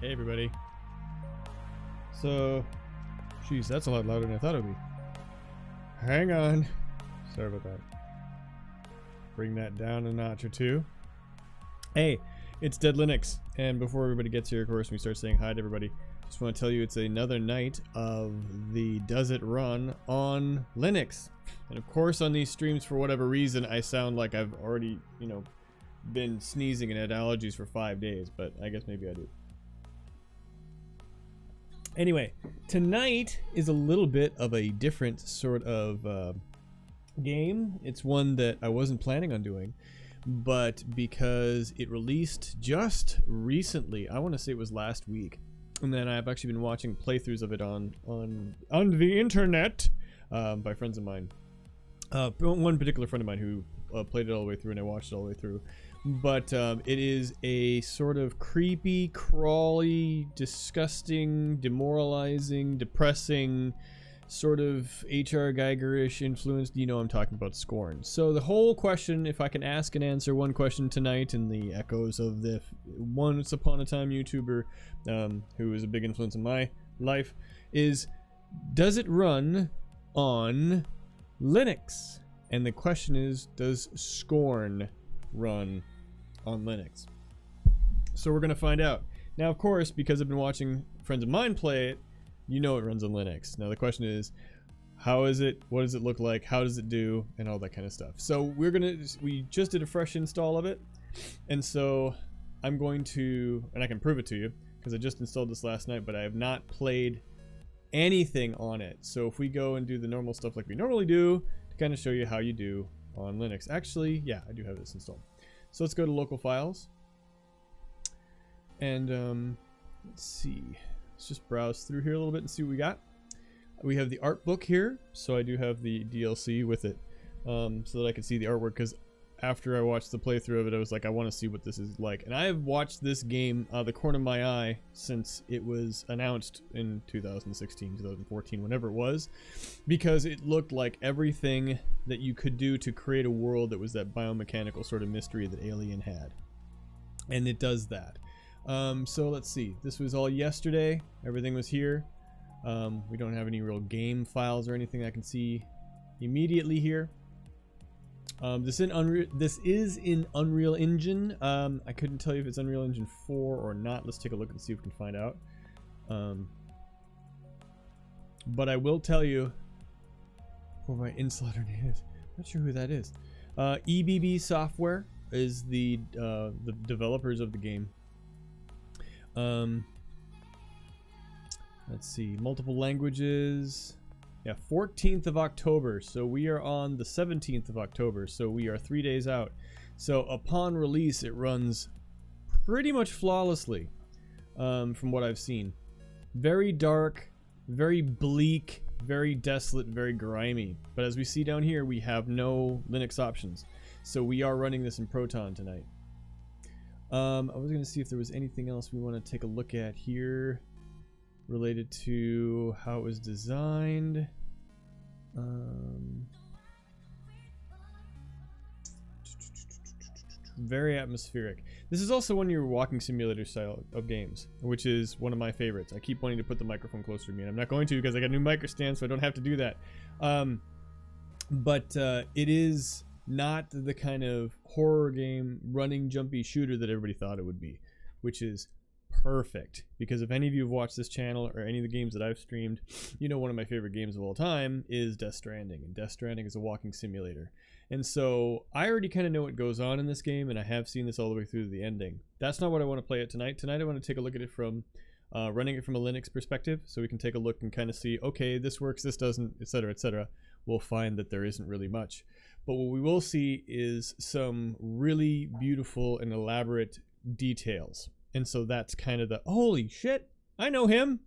Hey everybody. So, geez, that's a lot louder than I thought it would be. Hang on. Sorry about that. Bring that down a notch or two. Hey, it's Deadlinux, and before everybody gets here, of course, we start saying hi to everybody. Just want to tell you it's another night of the Does It Run on Linux. And of course, on these streams, for whatever reason, I sound like I've already, been sneezing and had allergies for 5 days, but I guess maybe I do. Anyway, tonight is a little bit of a different sort of game. It's one that I wasn't planning on doing, but because it released just recently, I want to say it was last week, and then I've actually been watching playthroughs of it on the internet by friends of mine. One particular friend of mine who played it all the way through, and I watched it all the way through. But it is a sort of creepy, crawly, disgusting, demoralizing, depressing, sort of H.R. Geiger-ish influenced. You know I'm talking about SCORN. So the whole question, if I can ask and answer one question tonight in the echoes of the once upon a time YouTuber who is a big influence in my life, is does it run on Linux? And the question is, does SCORN run on Linux? So we're gonna find out. Now, of course, because I've been watching friends of mine play it, you know it runs on Linux. Now the question is, how is it? What does it look like? How does it do? And all that kind of stuff. So we just did a fresh install of it, and so I'm going to, and I can prove it to you because I just installed this last night, but I have not played anything on it. So if we go and do the normal stuff like we normally do to kind of show you how you do on Linux. Actually, yeah, I do have this installed. So let's go to local files, and let's see. Let's just browse through here a little bit and see what we got. We have the art book here, so I do have the DLC with it, so that I can see the artwork, because after I watched the playthrough of it, I was like, I want to see what this is like. And I have watched this game out of the corner of my eye since it was announced in 2016, 2014, whenever it was, because it looked like everything that you could do to create a world that was that biomechanical sort of mystery that Alien had. And it does that. So let's see. This was all yesterday. Everything was here. We don't have any real game files or anything I can see immediately here. This is in Unreal Engine. I couldn't tell you if it's Unreal Engine 4 or not. Let's take a look and see if we can find out. But I will tell you who my installer name is. Not sure who that is. EBB Software is the developers of the game. Let's see, multiple languages. Yeah, 14th of October, so we are on the 17th of October, so we are 3 days out. So upon release, it runs pretty much flawlessly, from what I've seen. Very dark, very bleak, very desolate, very grimy. But as we see down here, we have no Linux options. So we are running this in Proton tonight. I was going to see if there was anything else we want to take a look at here related to how it was designed. Very atmospheric. This is also one of your walking simulator style of games, which is one of my favorites. I keep wanting to put the microphone closer to me, and I'm not going to because I got a new mic stand, so I don't have to do that. But it is not the kind of horror game, running, jumpy shooter that everybody thought it would be, which is perfect, because if any of you have watched this channel or any of the games that I've streamed, you know one of my favorite games of all time is Death Stranding, and Death Stranding is a walking simulator. And so I already kind of know what goes on in this game, and I have seen this all the way through to the ending. That's not what I want to play it tonight. Tonight I want to take a look at it from running it from a Linux perspective, so we can take a look and kind of see, okay, this works, this doesn't, etc., etc. We'll find that there isn't really much. But what we will see is some really beautiful and elaborate details. And so that's kind of the, holy shit, I know him.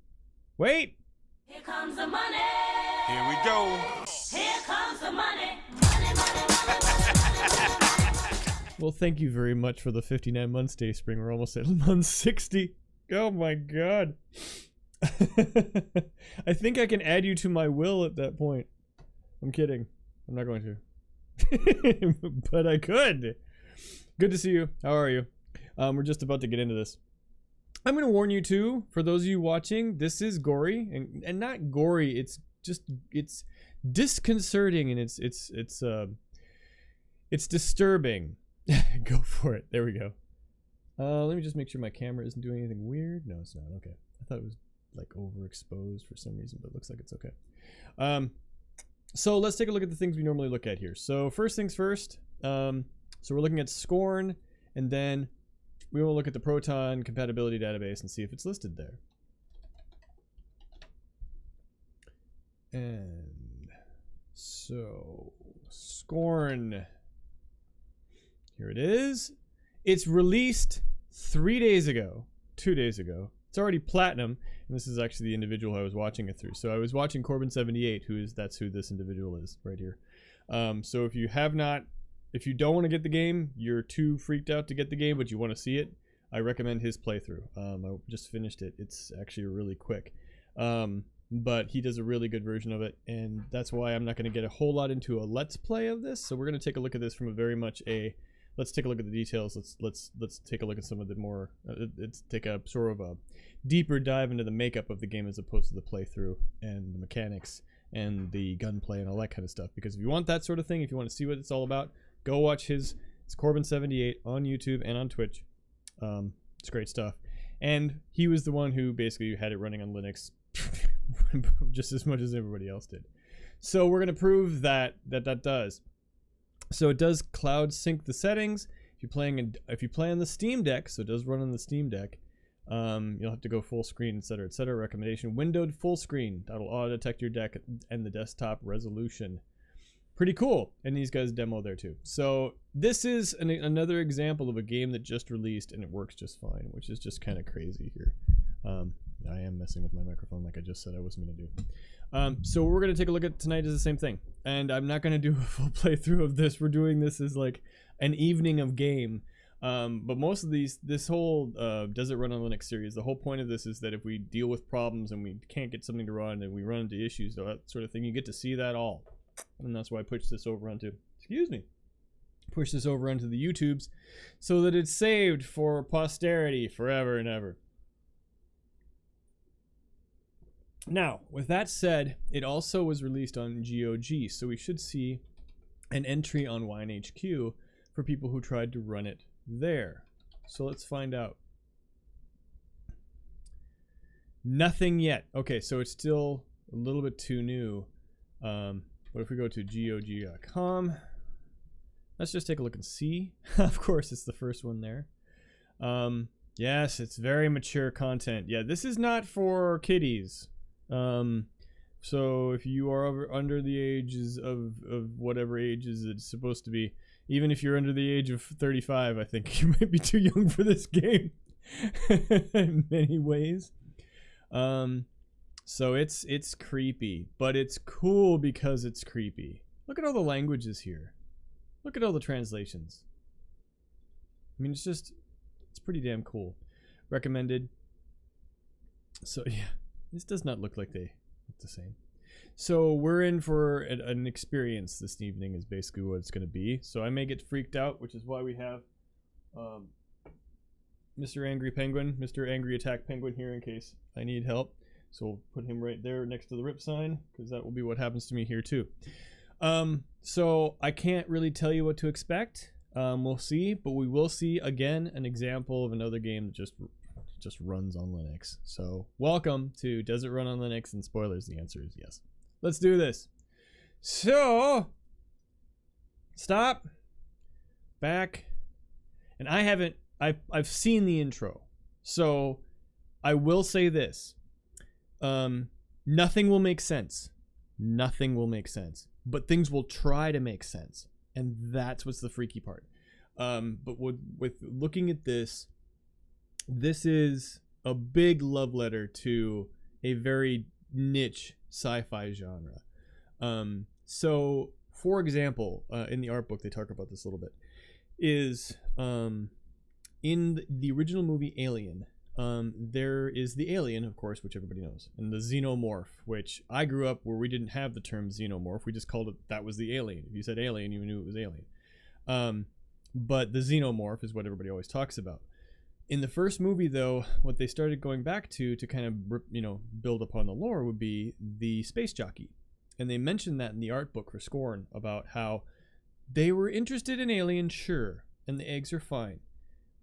Wait. Here comes the money. Here we go. Here comes the money. Money, money, money. Well, thank you very much for the 59 months, Dayspring. We're almost at month 60. Oh my god. I think I can add you to my will at that point. I'm kidding. I'm not going to. But I could. Good to see you. How are you? We're just about to get into this. I'm going to warn you too, for those of you watching, this is gory and not gory. It's disconcerting and it's disturbing. Go for it. There we go. Let me just make sure my camera isn't doing anything weird. No, it's not. Okay. I thought it was like overexposed for some reason, but it looks like it's okay. So let's take a look at the things we normally look at here. So first things first. So we're looking at SCORN, and then we will look at the Proton compatibility database and see if it's listed there. And so SCORN, here it is. It's released 3 days ago, 2 days ago. It's already platinum, and this is actually the individual I was watching it through. So I was watching Corbin78, that's who this individual is right here. So if you don't want to get the game, you're too freaked out to get the game, but you want to see it, I recommend his playthrough. I just finished it. It's actually really quick. But he does a really good version of it, and that's why I'm not going to get a whole lot into a let's play of this. So we're going to take a look at this from a very much a let's take a look at the details. Let's take a look at some of the more let's take a sort of a deeper dive into the makeup of the game as opposed to the playthrough and the mechanics and the gunplay and all that kind of stuff. Because if you want that sort of thing, if you want to see what it's all about, go watch it's Corbin78 on YouTube and on Twitch. It's great stuff. And he was the one who basically had it running on Linux just as much as everybody else did. So we're going to prove that does. So it does cloud sync the settings. If you play on the Steam Deck, so it does run on the Steam Deck, you'll have to go full screen, etc., etc. Recommendation: windowed full screen. That'll auto detect your deck and the desktop resolution. Pretty cool. And these guys demo there too. So this is another example of a game that just released and it works just fine, which is just kind of crazy here. I am messing with my microphone like I just said I wasn't going to do. So what we're going to take a look at tonight is the same thing. And I'm not going to do a full playthrough of this. We're doing this as like an evening of game. But most of this whole does it run on Linux series, the whole point of this is that if we deal with problems and we can't get something to run and we run into issues, that sort of thing, you get to see that all. And that's why I pushed this over onto, push this over onto the YouTubes so that it's saved for posterity forever and ever. Now, with that said, it also was released on GOG, so we should see an entry on WineHQ for people who tried to run it there. So let's find out. Nothing yet. Okay, so it's still a little bit too new. But if we go to GOG.com, let's just take a look and see. Of course, it's the first one there. Yes, it's very mature content. Yeah, this is not for kiddies. So if you are under the ages of whatever ages it's supposed to be, even if you're under the age of 35, I think you might be too young for this game in many ways. So it's creepy, but it's cool because it's creepy. Look at all the languages here. Look at all the translations. I mean, it's pretty damn cool. Recommended. So yeah, this does not look like they look the same. So we're in for an experience this evening is basically what it's going to be. So I may get freaked out, which is why we have Mr. Angry Penguin, Mr. Angry Attack Penguin here in case I need help. So we'll put him right there next to the rip sign because that will be what happens to me here too. So I can't really tell you what to expect. We'll see, but we will see again an example of another game that just runs on Linux. So welcome to Does It Run on Linux? And spoilers, the answer is yes. Let's do this. So stop, back, and I've seen the intro. So I will say this. Nothing will make sense. Nothing will make sense. But things will try to make sense. And that's what's the freaky part. But with looking at this is a big love letter to a very niche sci-fi genre. So, for example, in the art book, they talk about this a little bit, is in the original movie Alien, there is the alien, of course, which everybody knows, and the xenomorph, which I grew up where we didn't have the term xenomorph. We just called it, that was the alien. If you said alien, you knew it was alien. But the xenomorph is what everybody always talks about. In the first movie, though, what they started going back to kind of, you know, build upon the lore would be the space jockey. And they mentioned that in the art book for SCORN about how they were interested in aliens, sure, and the eggs are fine.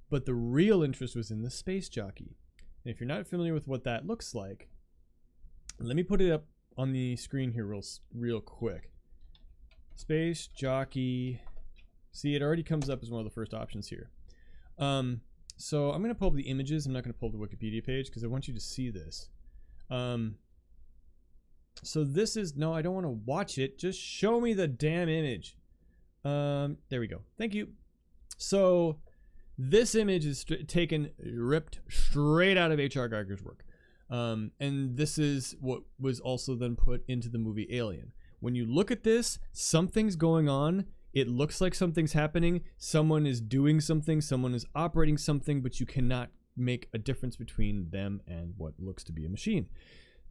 But the real interest was in the space jockey. And if you're not familiar with what that looks like, let me put it up on the screen here real quick. Space jockey. See, it already comes up as one of the first options here. So I'm going to pull up the images. I'm not going to pull up the Wikipedia page because I want you to see this. So this is, no, I don't want to watch it. Just show me the damn image. There we go. Thank you. So this image is ripped straight out of H.R. Geiger's work. And this is what was also then put into the movie Alien. When you look at this, something's going on. It looks like something's happening. Someone is doing something. Someone is operating something, but you cannot make a difference between them and what looks to be a machine.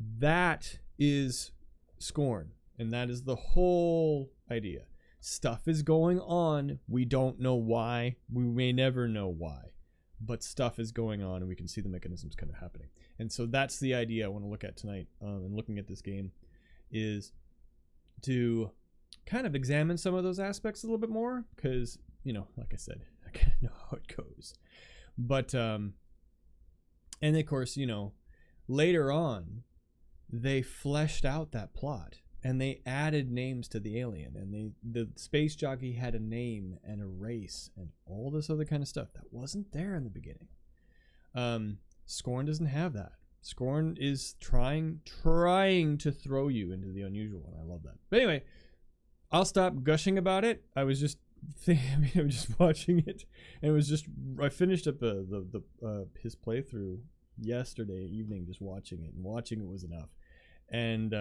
That is SCORN, and that is the whole idea. Stuff is going on. We don't know why. We may never know why, but stuff is going on, and we can see the mechanisms kind of happening. And so that's the idea I want to look at tonight, and looking at this game, is to kind of examine some of those aspects a little bit more, because, you know, like I said, I kind of know how it goes. But and of course, you know, later on they fleshed out that plot and they added names to the alien, and the space jockey had a name and a race and all this other kind of stuff that wasn't there in the beginning. SCORN doesn't have that. SCORN is trying to throw you into the unusual, and I love that. But anyway, I'll stop gushing about it. I was just I'm just watching it, and it was just, I finished up his playthrough yesterday evening, just watching it, and watching it was enough. And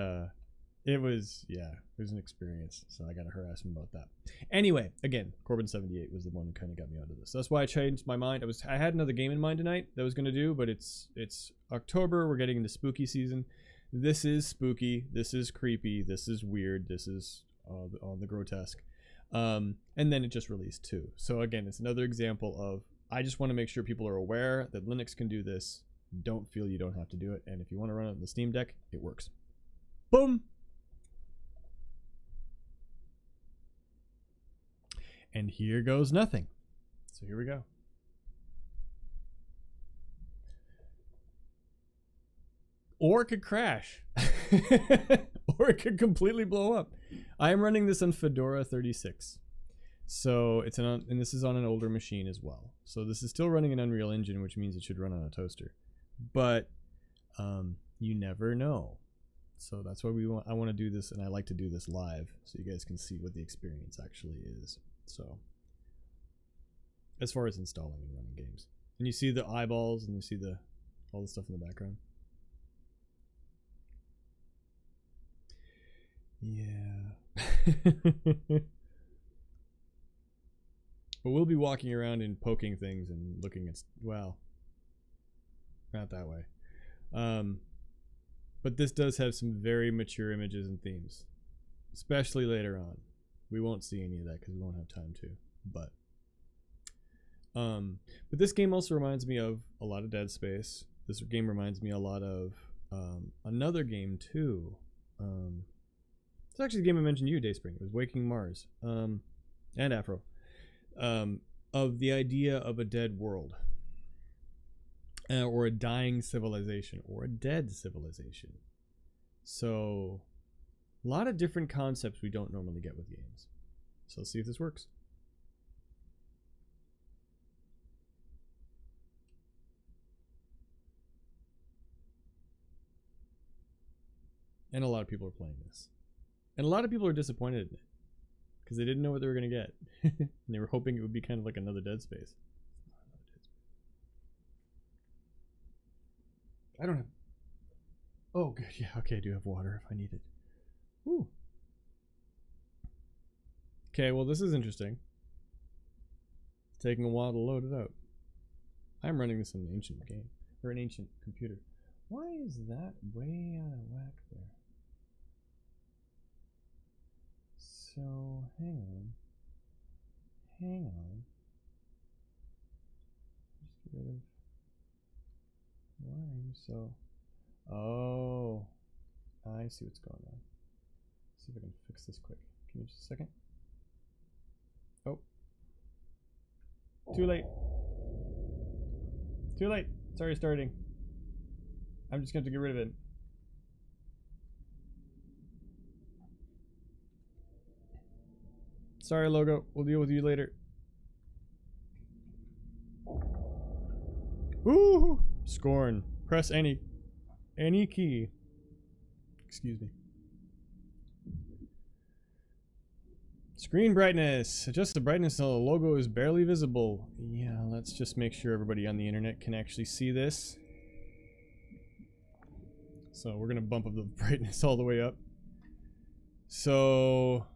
it was an experience, so I gotta harass him about that. Anyway, again, Corbin78 was the one who kind of got me onto this. That's why I changed my mind. I had another game in mind tonight that I was gonna do, but it's October. We're getting into spooky season. This is spooky. This is creepy. This is weird. This is on the grotesque. And then it just released too. So again, it's another example of, I just want to make sure people are aware that Linux can do this. Don't feel you don't have to do it. And if you want to run it on the Steam Deck, it works. Boom. And here goes nothing. So here we go. Or it could crash. Or it could completely blow up. I am running this on Fedora 36. So it's and this is on an older machine as well. So this is still running an Unreal Engine, which means it should run on a toaster. But you never know. So that's why I want to do this, and I like to do this live so you guys can see what the experience actually is. So as far as installing and running games. And you see the eyeballs, and you see all the stuff in the background. Yeah. But we'll be walking around and poking things and looking at, well, not that way. But this does have some very mature images and themes, especially later on. We won't see any of that because we won't have time to. But this game also reminds me of a lot of Dead Space. This game reminds me a lot of another game too. It's actually the game I mentioned to you, Dayspring. It was Waking Mars, and Afro, of the idea of a dead world, or a dying civilization, or a dead civilization. So, a lot of different concepts we don't normally get with games. So let's see if this works. And a lot of people are playing this. And a lot of people are disappointed in it because they didn't know what they were going to get. And they were hoping it would be kind of like another Dead Space. I don't have... Oh, good. Yeah, okay, I do have water if I need it. Woo. Okay, well, this is interesting. It's taking a while to load it up. I'm running this on an ancient game, or an ancient computer. Why is that way out of whack there? So, hang on. Just get rid of... So, oh, I see what's going on. Let's see if I can fix this quick. Give me just a second. Oh, too late. Too late. It's already starting. I'm just going to get rid of it. Sorry, logo. We'll deal with you later. Woo! SCORN. Press any key. Excuse me. Screen brightness. Adjust the brightness until the logo is barely visible. Yeah, let's just make sure everybody on the internet can actually see this. So we're gonna bump up the brightness all the way up. So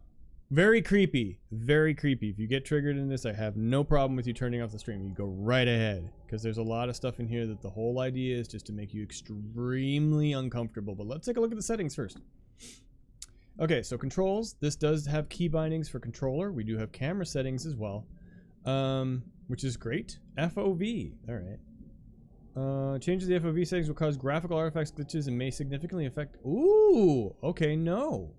very creepy. Very creepy. If you get triggered in this, I have no problem with you turning off the stream. You go right ahead. Because there's a lot of stuff in here that the whole idea is just to make you extremely uncomfortable. But let's take a look at the settings first. Okay, so controls. This does have key bindings for controller. We do have camera settings as well. Which is great. FOV. Alright. Changes the FOV settings will cause graphical artifacts, glitches, and may significantly affect... Ooh! Okay, no.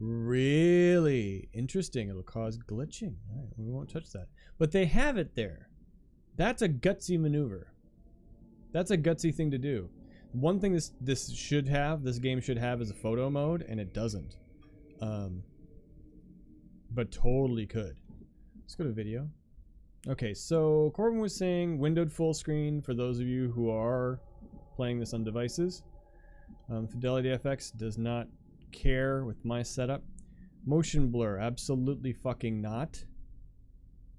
Really interesting. It'll cause glitching. All right, we won't touch that. But they have it there. That's a gutsy maneuver. That's a gutsy thing to do. One thing this game should have is a photo mode, and it doesn't. But totally could. Let's go to video. Okay, so Corbin was saying windowed full screen for those of you who are playing this on devices. Fidelity FX does not care with my setup. Motion blur, absolutely fucking not.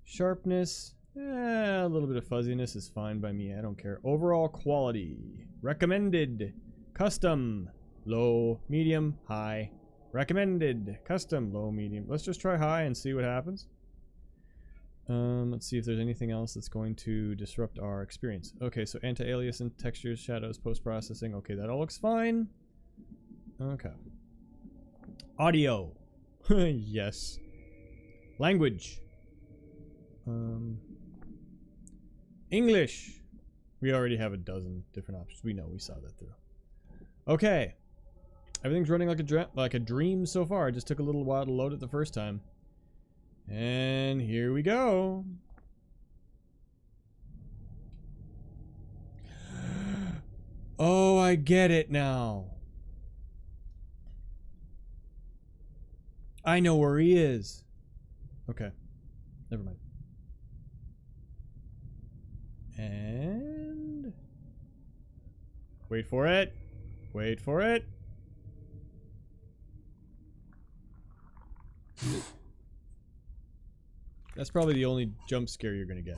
Sharpness, a little bit of fuzziness is fine by me. I don't care. Overall quality, recommended, custom, low, medium, high. Recommended, custom, low, medium. Let's just try high and see what happens. Let's see if there's anything else that's going to disrupt our experience. Okay, so anti-alias and textures, shadows, post-processing. Okay, that all looks fine. Okay. Audio. Yes. Language. English. We already have a dozen different options. We know, we saw that through. Okay. Everything's running like a dream so far. It just took a little while to load it the first time. And here we go. Oh, I get it now. I know where he is. Okay. Never mind. And... wait for it. Wait for it. That's probably the only jump scare you're gonna get.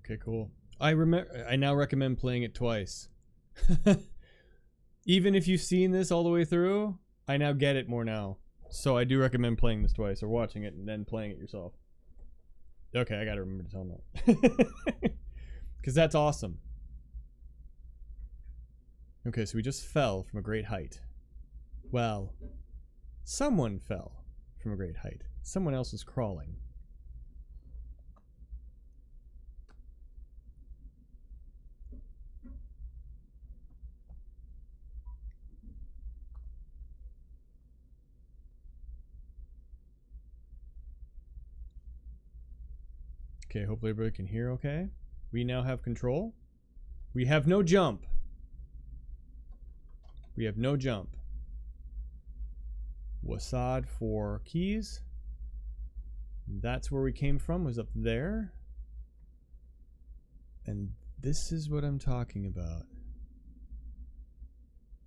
Okay, cool. I now recommend playing it twice. Even if you've seen this all the way through, I now get it more now. So I do recommend playing this twice, or watching it and then playing it yourself. Okay, I gotta remember to tell them that. Because that's awesome. Okay, so we just fell from a great height. Well, someone fell from a great height. Someone else was crawling. Okay, hopefully everybody can hear okay. We now have control. We have no jump. We have no jump. Wasad for keys. That's where we came from, was up there. And This is what I'm talking about.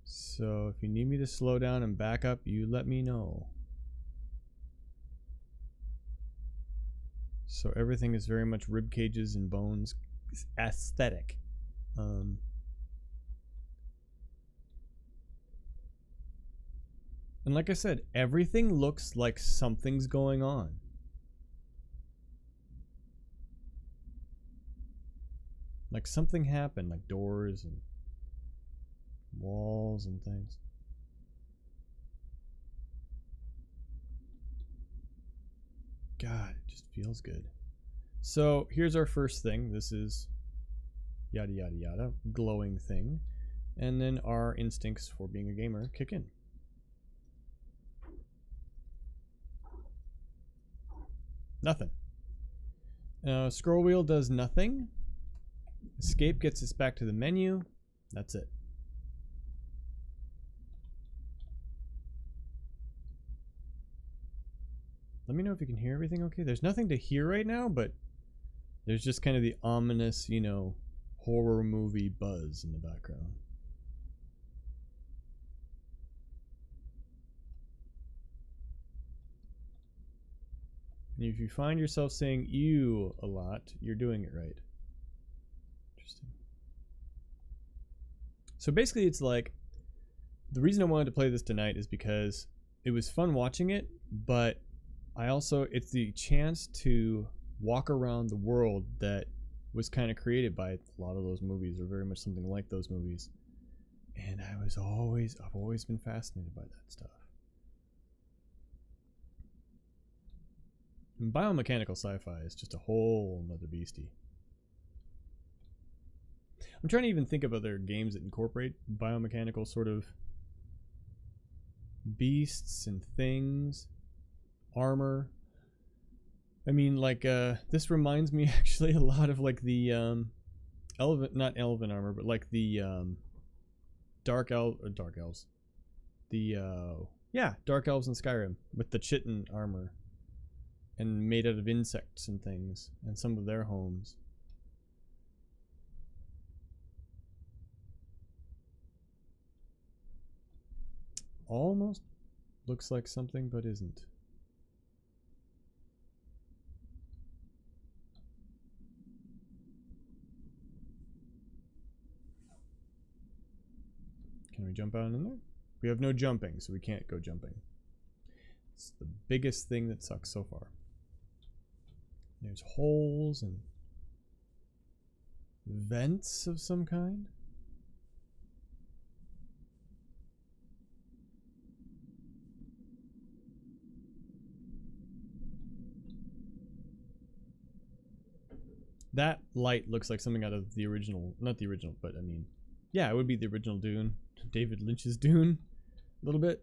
So if you need me to slow down and back up, you let me know. So everything is very much rib cages and bones aesthetic. And like I said, everything looks like something's going on. Like something happened, like doors and walls and things. God, it just feels good. So here's our first thing. This is yada yada yada, glowing thing. And then our instincts for being a gamer kick in. Nothing. Scroll wheel does nothing. Escape gets us back to the menu. That's it. Let me know if you can hear everything okay. There's nothing to hear right now, but there's just kind of the ominous, you know, horror movie buzz in the background. And if you find yourself saying ew a lot, you're doing it right. Interesting. So basically it's like, the reason I wanted to play this tonight is because it was fun watching it, but I also, it's the chance to walk around the world that was kind of created by a lot of those movies, or very much something like those movies. And I've always been fascinated by that stuff. And biomechanical sci-fi is just a whole nother beastie. I'm trying to even think of other games that incorporate biomechanical sort of beasts and things. Armor. I mean, like, this reminds me actually a lot of like the not elven armor, but like the dark elves. The dark elves in Skyrim with the chitin armor, and made out of insects and things, and some of their homes. Almost looks like something, but isn't. Can we jump out in there? We have no jumping, so we can't go jumping. It's the biggest thing that sucks so far. There's holes and vents of some kind. That light looks like something out of the original, not the original, but I mean, yeah, it would be the original Dune, David Lynch's Dune, a little bit.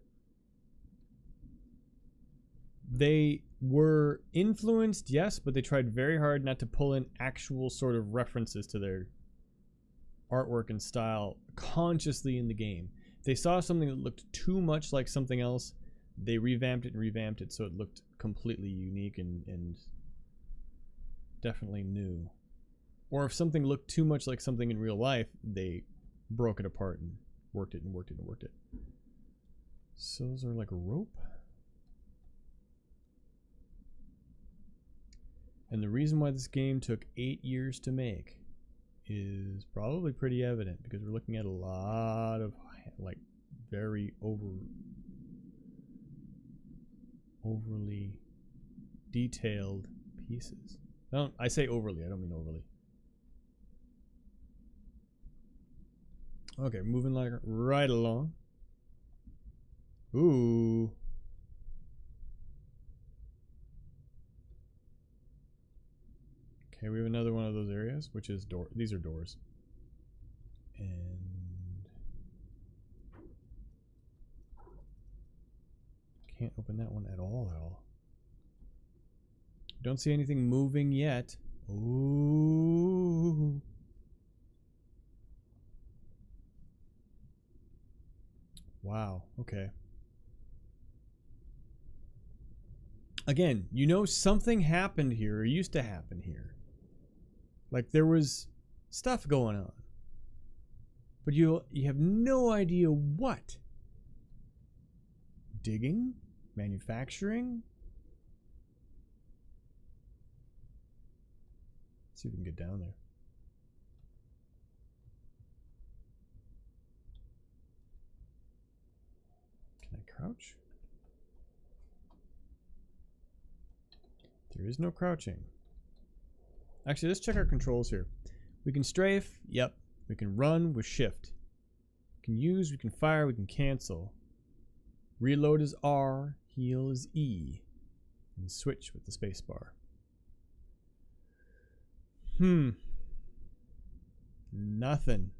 They were influenced, yes, but they tried very hard not to pull in actual sort of references to their artwork and style consciously in the game. If they saw something that looked too much like something else, they revamped it so it looked completely unique and definitely new. Or if something looked too much like something in real life, they broke it apart and worked it. So those are like a rope. And the reason why this game took 8 years to make is probably pretty evident, because we're looking at a lot of like very overly detailed pieces. I say overly, I don't mean overly. Okay, moving like right along. Ooh. Okay, we have another one of those areas, which is door. These are doors. And can't open that one at all. Don't see anything moving yet. Ooh. Wow, okay. Again, you know something happened here, or used to happen here. Like there was stuff going on. But you have no idea what. Digging? Manufacturing? Let's see if we can get down there. Can I crouch? There is no crouching. Actually, let's check our controls here. We can strafe. Yep. We can run with shift. We can use, we can fire, we can cancel. Reload is R, heal is E. And switch with the spacebar. Nothing.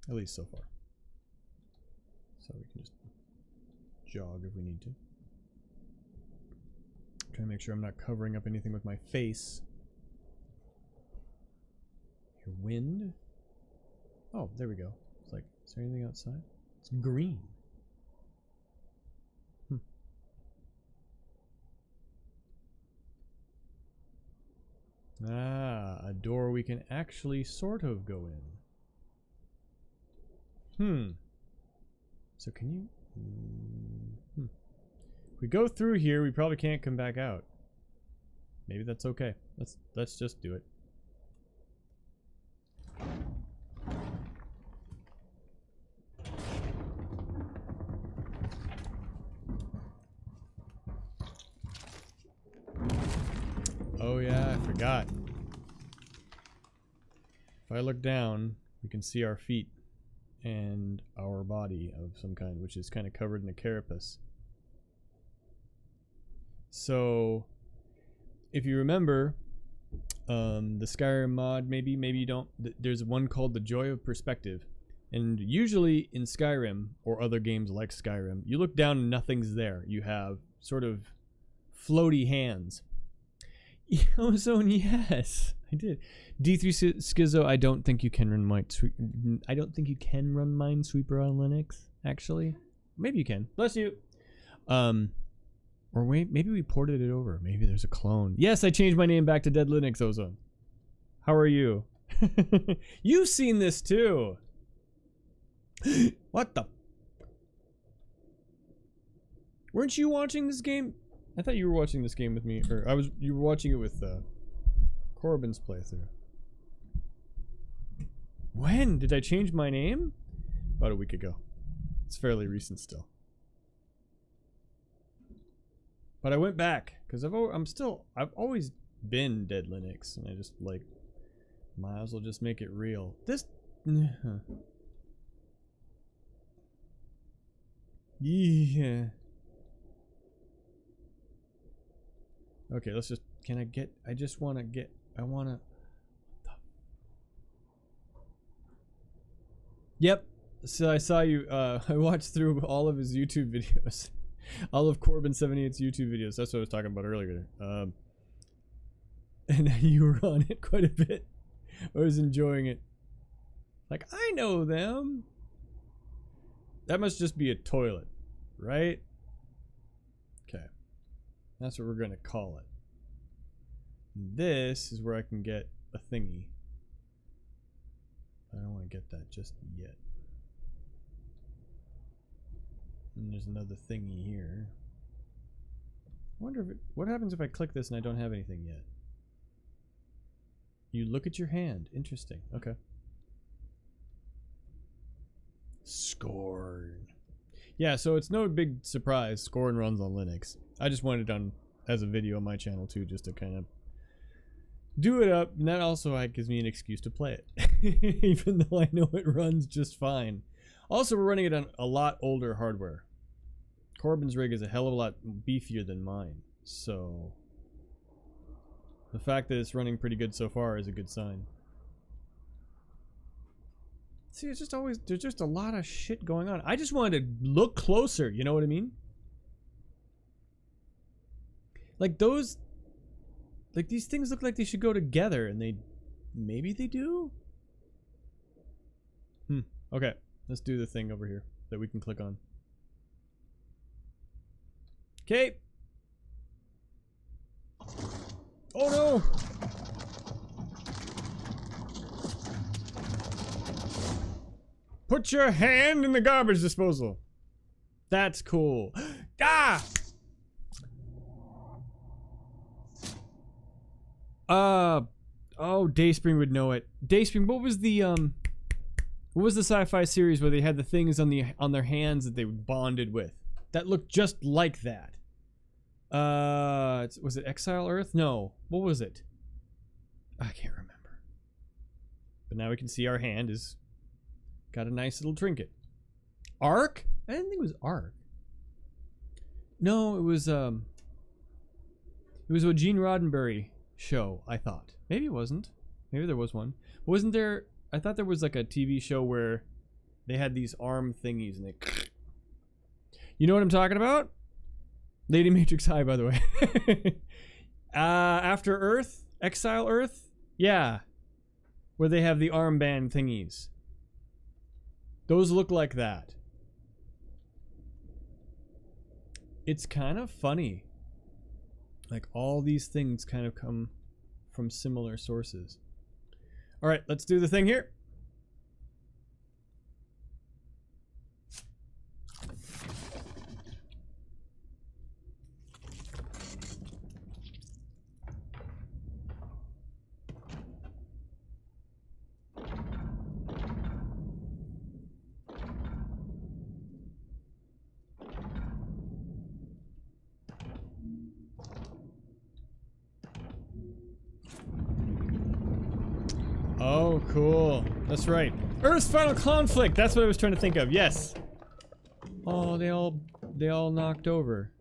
At least so far. So we can just jog if we need to. Try to make sure I'm not covering up anything with my face. Your wind. Oh, there we go. It's like, is there anything outside? It's green. Ah, a door we can actually sort of go in. So can you... If we go through here, we probably can't come back out. Maybe that's okay. Let's just do it. Oh yeah, I forgot. If I look down, we can see our feet and our body of some kind, which is kind of covered in a carapace. So, if you remember, the Skyrim mod, maybe you don't, there's one called The Joy of Perspective. And usually in Skyrim, or other games like Skyrim, you look down and nothing's there. You have sort of floaty hands. Ozone, yes, I did. D3 Schizo, I don't think you can run Minesweeper on Linux, actually. Maybe you can. Bless you. Or wait, maybe we ported it over. Maybe there's a clone. Yes, I changed my name back to Deadlinux, Ozone. How are you? You've seen this too. What the? Weren't you watching this game? I thought you were watching this game with me, or you were watching it with Corbin's playthrough. When did I change my name? About a week ago. It's fairly recent still. But I went back because I've always been Deadlinux, and I just like might as well just make it real. This yeah. Okay, let's just, Yep, so I saw you, I watched through all of his YouTube videos. All of Corbin78's YouTube videos, that's what I was talking about earlier. And you were on it quite a bit. I was enjoying it. Like, I know them. That must just be a toilet, right? Okay. That's what we're going to call it. This is where I can get a thingy. I don't want to get that just yet. And there's another thingy here. I wonder if what happens if I click this and I don't have anything yet? You look at your hand. Interesting. Okay. SCORN. Yeah, so it's no big surprise. SCORN runs on Linux. I just wanted it done as a video on my channel too, just to kind of do it up. And that also gives me an excuse to play it, even though I know it runs just fine. Also, we're running it on a lot older hardware. Corbin's rig is a hell of a lot beefier than mine, so the fact that it's running pretty good so far is a good sign. See, it's just always, there's just a lot of shit going on. I just wanted to look closer, you know what I mean? Like those, like these things look like they should go together, and maybe they do? Okay, let's do the thing over here that we can click on. Okay. Oh no! Put your hand in the garbage disposal. That's cool. Ah! Oh, Dayspring would know it. Dayspring, what was the sci-fi series where they had the things on their hands that they bonded with? That looked just like that. Was it Exile Earth? No. What was it? I can't remember. But now we can see our hand is got a nice little trinket. Ark? I didn't think it was Ark. No, it was a Gene Roddenberry show, I thought. Maybe it wasn't. Maybe there was one. Wasn't there? I thought there was like a TV show where they had these arm thingies and they... You know what I'm talking about? Lady Matrix High, by the way. After Earth? Exile Earth? Yeah. Where they have the armband thingies. Those look like that. It's kind of funny. Like all these things kind of come from similar sources. All right, let's do the thing here. Oh, cool. That's right. Earth's final conflict. That's what I was trying to think of. Yes. Oh, they all knocked over.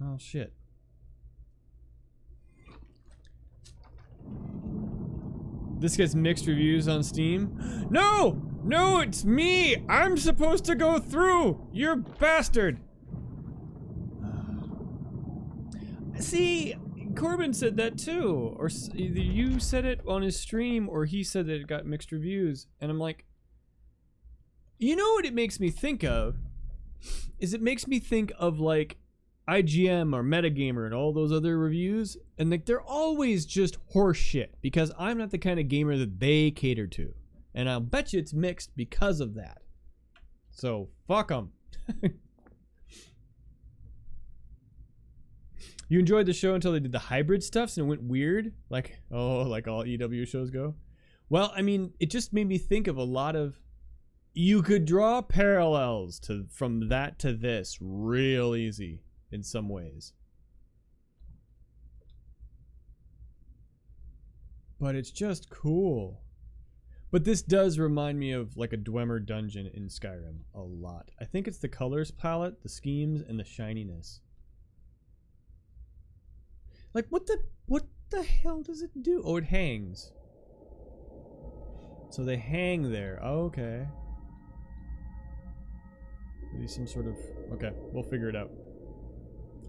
Oh, shit. This gets mixed reviews on Steam. No! No, it's me! I'm supposed to go through! You're bastard! See, Corbin said that too. Or either you said it on his stream or he said that it got mixed reviews. And I'm like, you know what it makes me think of? Is it makes me think of like IGM or Metagamer and all those other reviews. And like they're always just horse shit because I'm not the kind of gamer that they cater to. And I'll bet you it's mixed because of that. So, fuck them. You enjoyed the show until they did the hybrid stuff and it went weird? Like, oh, like all EW shows go? Well, I mean, it just made me think of a lot of... You could draw parallels from that to this real easy in some ways. But it's just cool. But this does remind me of like a Dwemer dungeon in Skyrim a lot. I think it's the colors palette, the schemes, and the shininess. Like what the hell does it do? Oh, it hangs. So they hang there. Oh, okay. Maybe some sort of... Okay, we'll figure it out.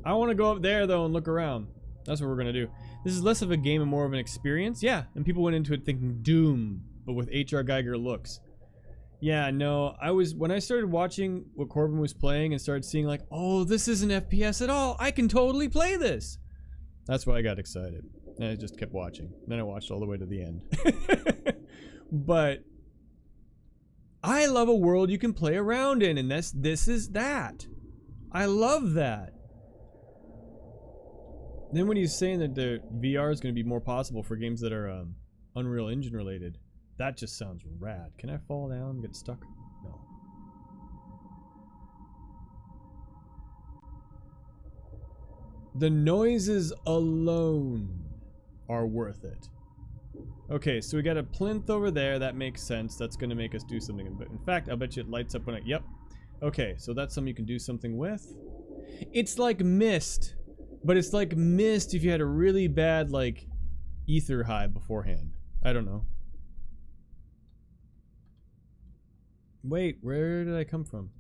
I want to go up there though and look around. That's what we're gonna do. This is less of a game and more of an experience. Yeah, and people went into it thinking Doom, but with H.R. Geiger looks. Yeah, no, when I started watching what Corbin was playing and started seeing like, oh, this isn't FPS at all. I can totally play this. That's why I got excited. And I just kept watching. Then I watched all the way to the end. But I love a world you can play around in, and this is that. I love that. Then when he's saying that the VR is going to be more possible for games that are Unreal Engine related, that just sounds rad. Can I fall down and get stuck? No. The noises alone are worth it. Okay, so we got a plinth over there. That makes sense. That's going to make us do something. But in fact, I'll bet you it lights up when I... Yep. Okay, so that's something you can do something with. It's like Myst. But it's like Myst if you had a really bad, like, ether high beforehand. I don't know. Wait, where did I come from?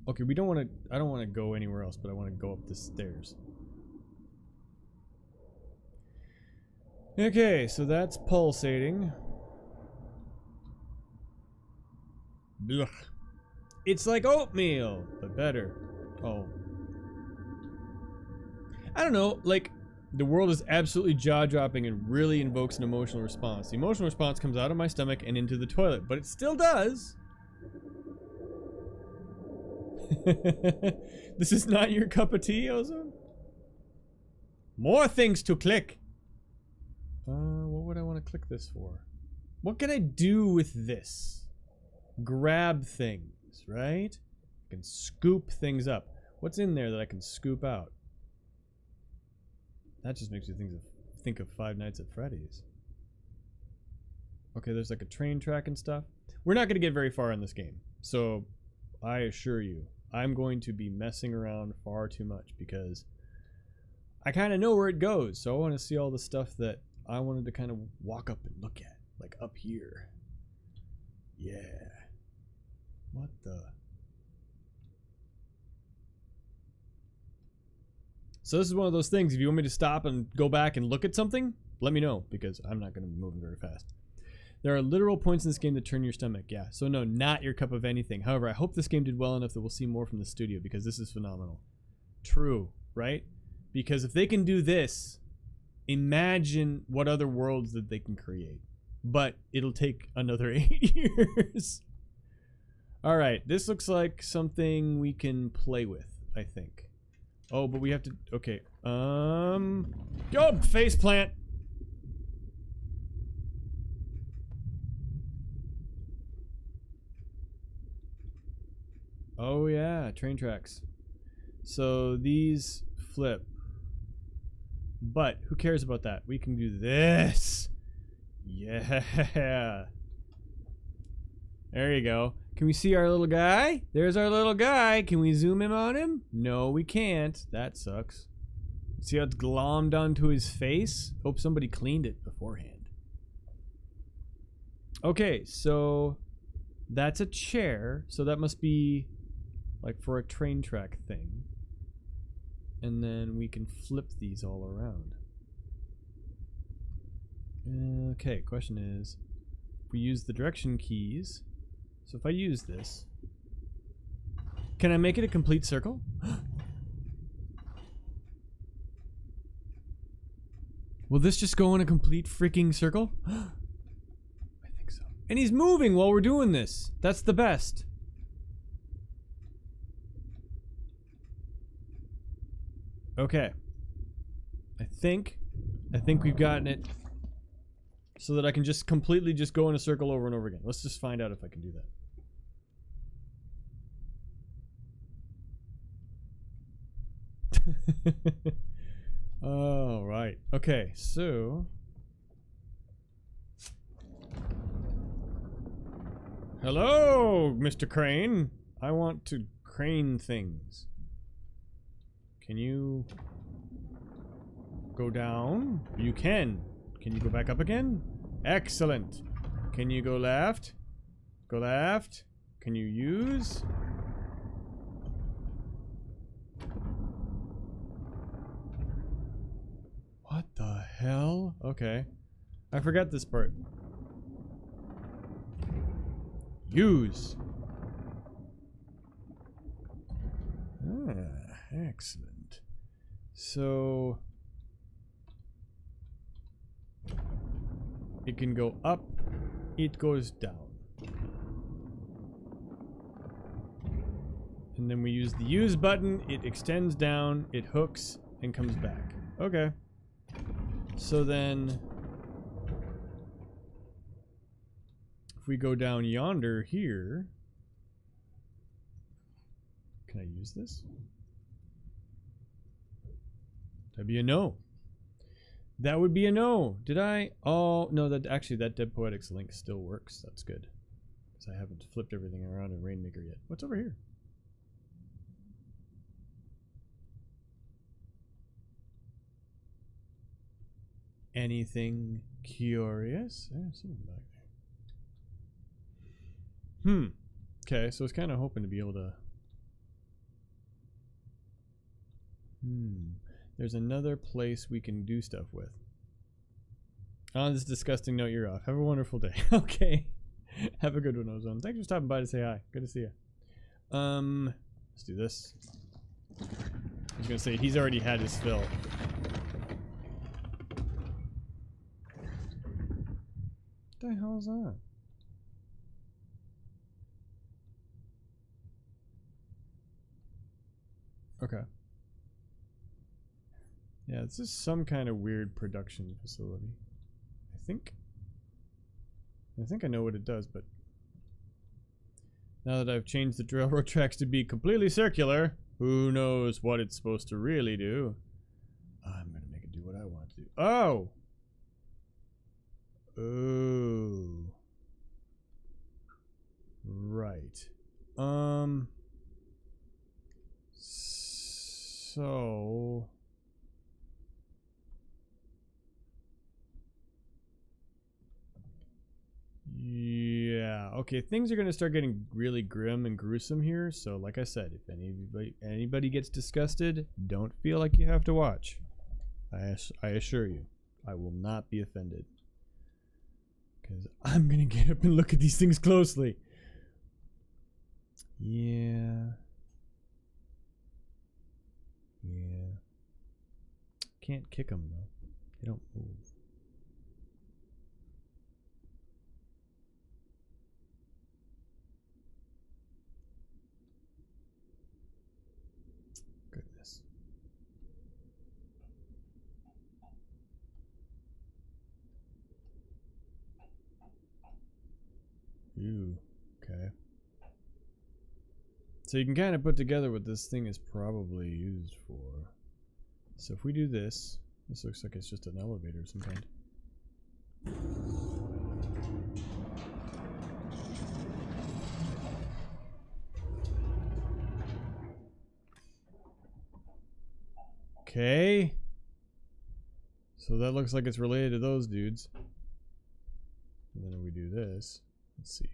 Okay, I don't want to go anywhere else, but I want to go up the stairs. Okay, so that's pulsating. Blech. It's like oatmeal, but better. Oh. I don't know, like, The world is absolutely jaw-dropping and really invokes an emotional response. The emotional response comes out of my stomach and into the toilet, but it still does. This is not your cup of tea, Ozone? More things to click. What would I want to click this for? What can I do with this? Grab things, right? I can scoop things up. What's in there that I can scoop out? That just makes me think of Five Nights at Freddy's. Okay, there's like a train track and stuff. We're not going to get very far in this game. So, I assure you, I'm going to be messing around far too much because I kind of know where it goes. So I want to see all the stuff that I wanted to kind of walk up and look at. Like up here. Yeah. What the... So this is one of those things, if you want me to stop and go back and look at something, let me know, because I'm not going to be moving very fast. There are literal points in this game that turn your stomach, yeah. So no, not your cup of anything. However, I hope this game did well enough that we'll see more from the studio, because this is phenomenal. True, right? Because if they can do this, imagine what other worlds that they can create. But it'll take another 8 years. Alright, this looks like something we can play with, I think. Oh, but we have to... Okay. Go! Faceplant! Oh, yeah. Train tracks. So, these flip. But, who cares about that? We can do this! Yeah! There you go. Can we see our little guy? There's our little guy. Can we zoom in on him? No, we can't. That sucks. See how it's glommed onto his face? Hope somebody cleaned it beforehand. Okay, so that's a chair. So that must be like for a train track thing. And then we can flip these all around. Okay, question is, if we use the direction keys... So if I use this, can I make it a complete circle? Will this just go in a complete freaking circle? I think so. And he's moving while we're doing this. That's the best. Okay. I think we've gotten it so that I can just completely just go in a circle over and over again. Let's just find out if I can do that. All right. Okay, so hello, Mr. Crane. I want to crane things. Can you go down? You can. Can you go back up again? Excellent. Can you go left? Go left. Can you use? What the hell? Okay. I forgot this part. Use. Ah, excellent. So... it can go up, it goes down. And then we use the use button, it extends down, it hooks, and comes back. Okay. So then, if we go down yonder here, can I use this? That'd be a no. That would be a no. Did I? Oh, no, that actually, that Dead Poetics link still works. That's good. Because I haven't flipped everything around in Rainmaker yet. What's over here? Anything curious? There's something back there. Okay, so I was kind of hoping to be able to... There's another place we can do stuff with. On this disgusting note, you're off. Have a wonderful day. Okay. Have a good one, Ozone. Thanks for stopping by to say hi. Good to see you. Let's do this. I was gonna say, he's already had his fill. What the hell is that? Okay. Yeah, this is some kind of weird production facility. I think I know what it does, but now that I've changed the railroad tracks to be completely circular, who knows what it's supposed to really do? I'm gonna make it do what I want it to do. Oh! Oh. Right. So... Yeah, okay, things are going to start getting really grim and gruesome here, so like I said, if anybody gets disgusted, don't feel like you have to watch. I assure you, I will not be offended. Because I'm going to get up and look at these things closely. Yeah. Yeah. Can't kick them, though. They don't move. Goodness. Ooh, okay. So you can kind of put together what this thing is probably used for. So if we do this, this looks like it's just an elevator of some kind. Okay. So that looks like it's related to those dudes. And then we do this. Let's see.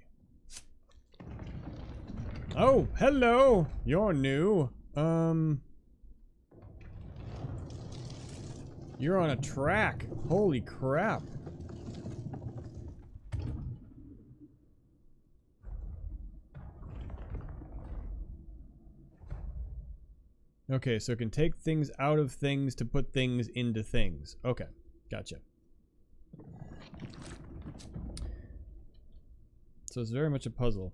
Oh, hello! You're new. You're on a track. Holy crap. Okay, so it can take things out of things to put things into things. Okay, gotcha. So it's very much a puzzle.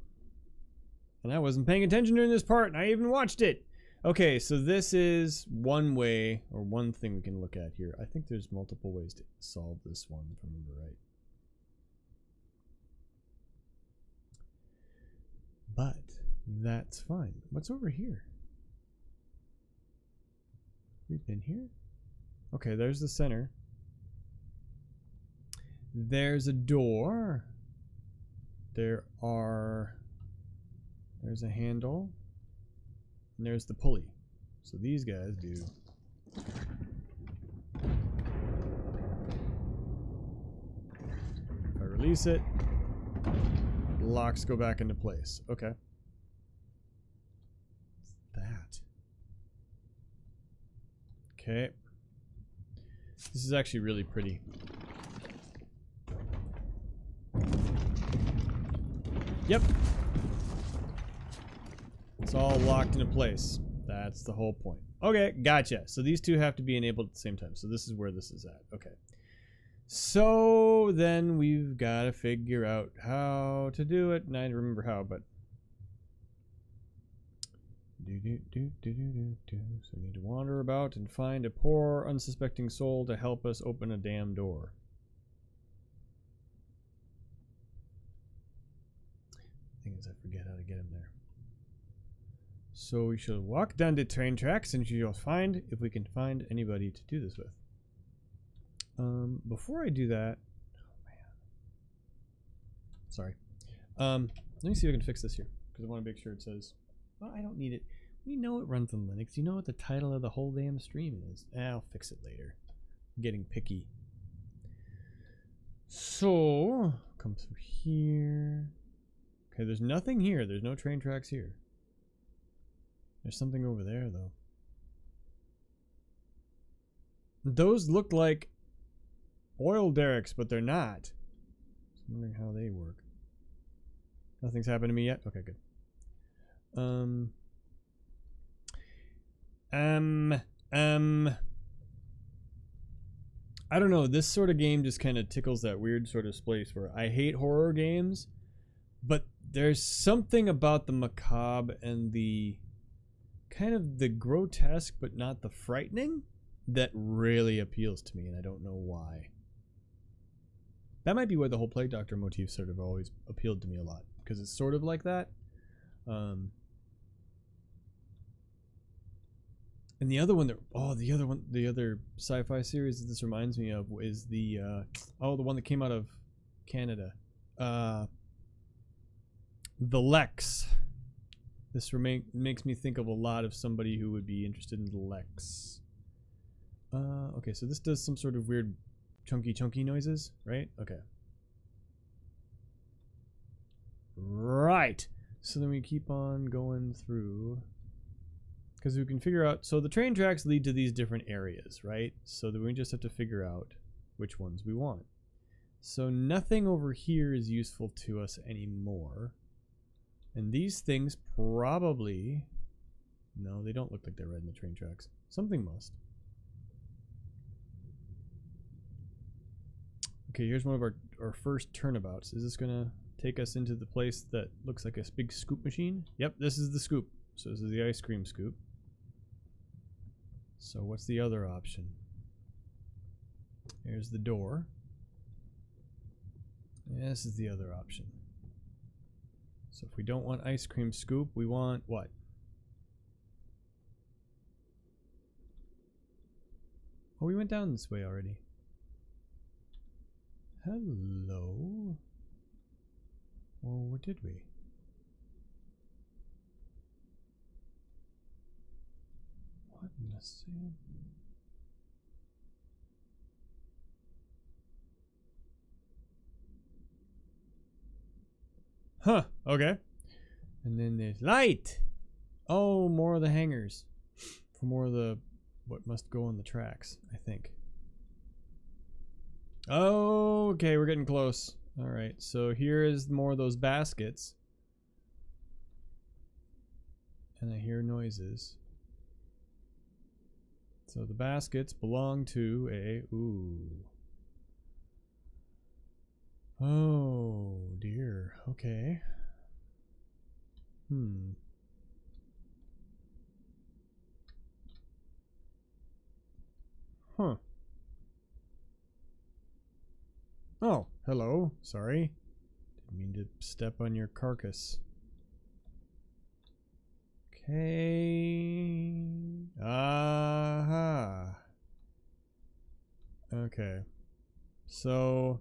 And I wasn't paying attention during this part, and I even watched it! Okay, so this is one way, or one thing we can look at here. I think there's multiple ways to solve this one, if I remember right. But that's fine. What's over here? We've been here? Okay, there's the center. There's a door. There's a handle. And there's the pulley. So these guys do. If I release it, locks go back into place. Okay. What's that? Okay. This is actually really pretty. Yep. It's all locked into place. That's the whole point. Okay, gotcha. So these two have to be enabled at the same time. So this is where this is at. Okay. So then we've got to figure out how to do it. And I don't remember how, but... So we need to wander about and find a poor, unsuspecting soul to help us open a damn door. Thing is, I forget how to get him there. So we shall walk down the train tracks and she'll find if we can find anybody to do this with. Before I do that, oh man, sorry. Let me see if I can fix this here because I want to make sure it says. Well, I don't need it. We know it runs on Linux. You know what the title of the whole damn stream is. I'll fix it later. I'm getting picky. So come through here. Okay, there's nothing here. There's no train tracks here. There's something over there, though. Those look like oil derricks, but they're not. I'm wondering how they work. Nothing's happened to me yet? Okay, good. I don't know, this sort of game just kind of tickles that weird sort of place where I hate horror games, but there's something about the macabre and the kind of the grotesque but not the frightening that really appeals to me, and I don't know why. That might be why the whole Plague Doctor motif sort of always appealed to me a lot, because it's sort of like that. And the other one that the other sci-fi series that this reminds me of is the the one that came out of Canada, The Lex. This makes me think of a lot of somebody who would be interested in The Lex. Okay, so this does some sort of weird chunky noises, right? Okay. Right. So then we keep on going through, because we can figure out, so the train tracks lead to these different areas, right? So then we just have to figure out which ones we want. So nothing over here is useful to us anymore. And these things probably, no, they don't look like they're riding the train tracks. Something must. Okay, here's one of our first turnabouts. Is this gonna take us into the place that looks like a big scoop machine? Yep, this is the scoop. So this is the ice cream scoop. So what's the other option? Here's the door. And this is the other option. So if we don't want ice cream scoop, we want what? Oh, we went down this way already. Hello? Or where did we? What in the sand? Huh, okay. And then there's light! Oh, more of the hangers. For more of the what must go on the tracks, I think. Oh, okay, we're getting close. Alright, so here is more of those baskets. And I hear noises. So the baskets belong to a... Ooh. Oh, dear. Okay. Huh. Oh, hello. Sorry. Didn't mean to step on your carcass. Okay. Aha. Okay. So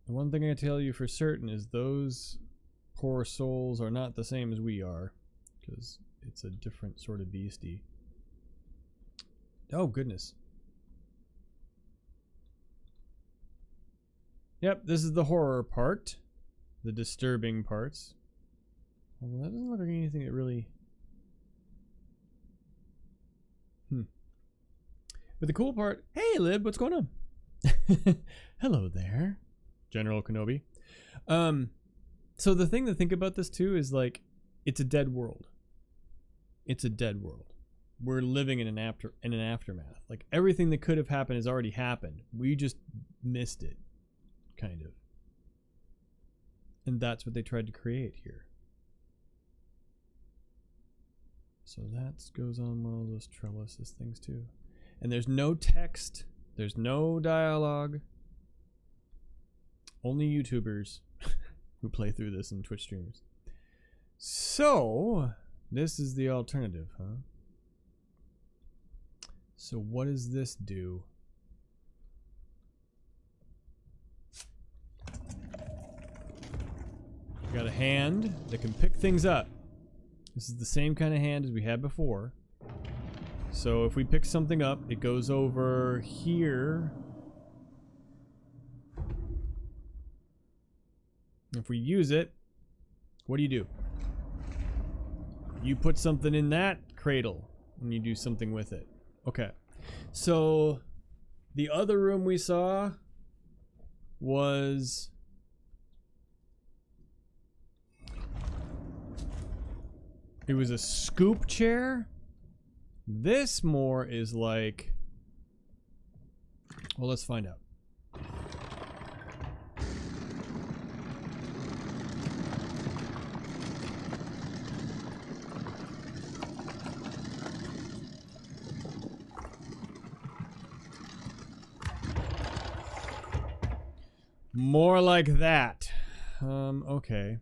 the one thing I tell you for certain is those poor souls are not the same as we are, because it's a different sort of beastie. Oh, goodness. Yep, this is the horror part. The disturbing parts. Well, that doesn't look like anything that really... But the cool part... Hey, Lib, what's going on? Hello there, General Kenobi. So the thing to think about this, too, is, like, it's a dead world. It's a dead world. We're living in an aftermath. Like, everything that could have happened has already happened. We just missed it. Kind of. And that's what they tried to create here. So that goes on one of those trellises things too. And there's no text. There's no dialogue. Only YouTubers who play through this and Twitch streamers. So, this is the alternative, huh? So what does this do? Got a hand that can pick things up. This is the same kind of hand as we had before. So if we pick something up, it goes over here. If we use it, what do? You put something in that cradle and you do something with it. Okay. So the other room we saw was... It was a scoop chair, This more is like, well, let's find out. More like that. Okay.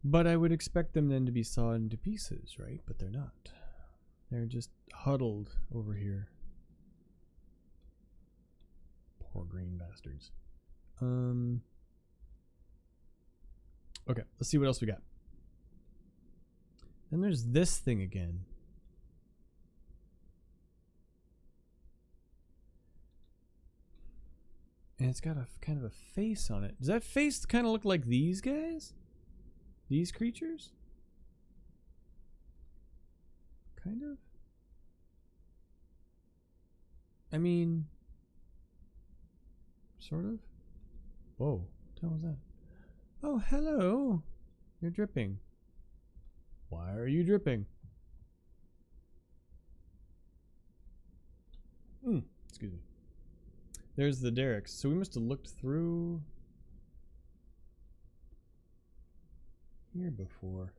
But I would expect them then to be sawed into pieces, right? But they're not. They're just huddled over here. Poor green bastards. Okay, let's see what else we got. Then there's this thing again. And it's got a kind of a face on it. Does that face kind of look like these guys? These creatures? Kind of? I mean, sort of? Whoa, what the hell was that? Oh, hello. You're dripping. Why are you dripping? Excuse me. There's the derricks. So we must have looked through here before.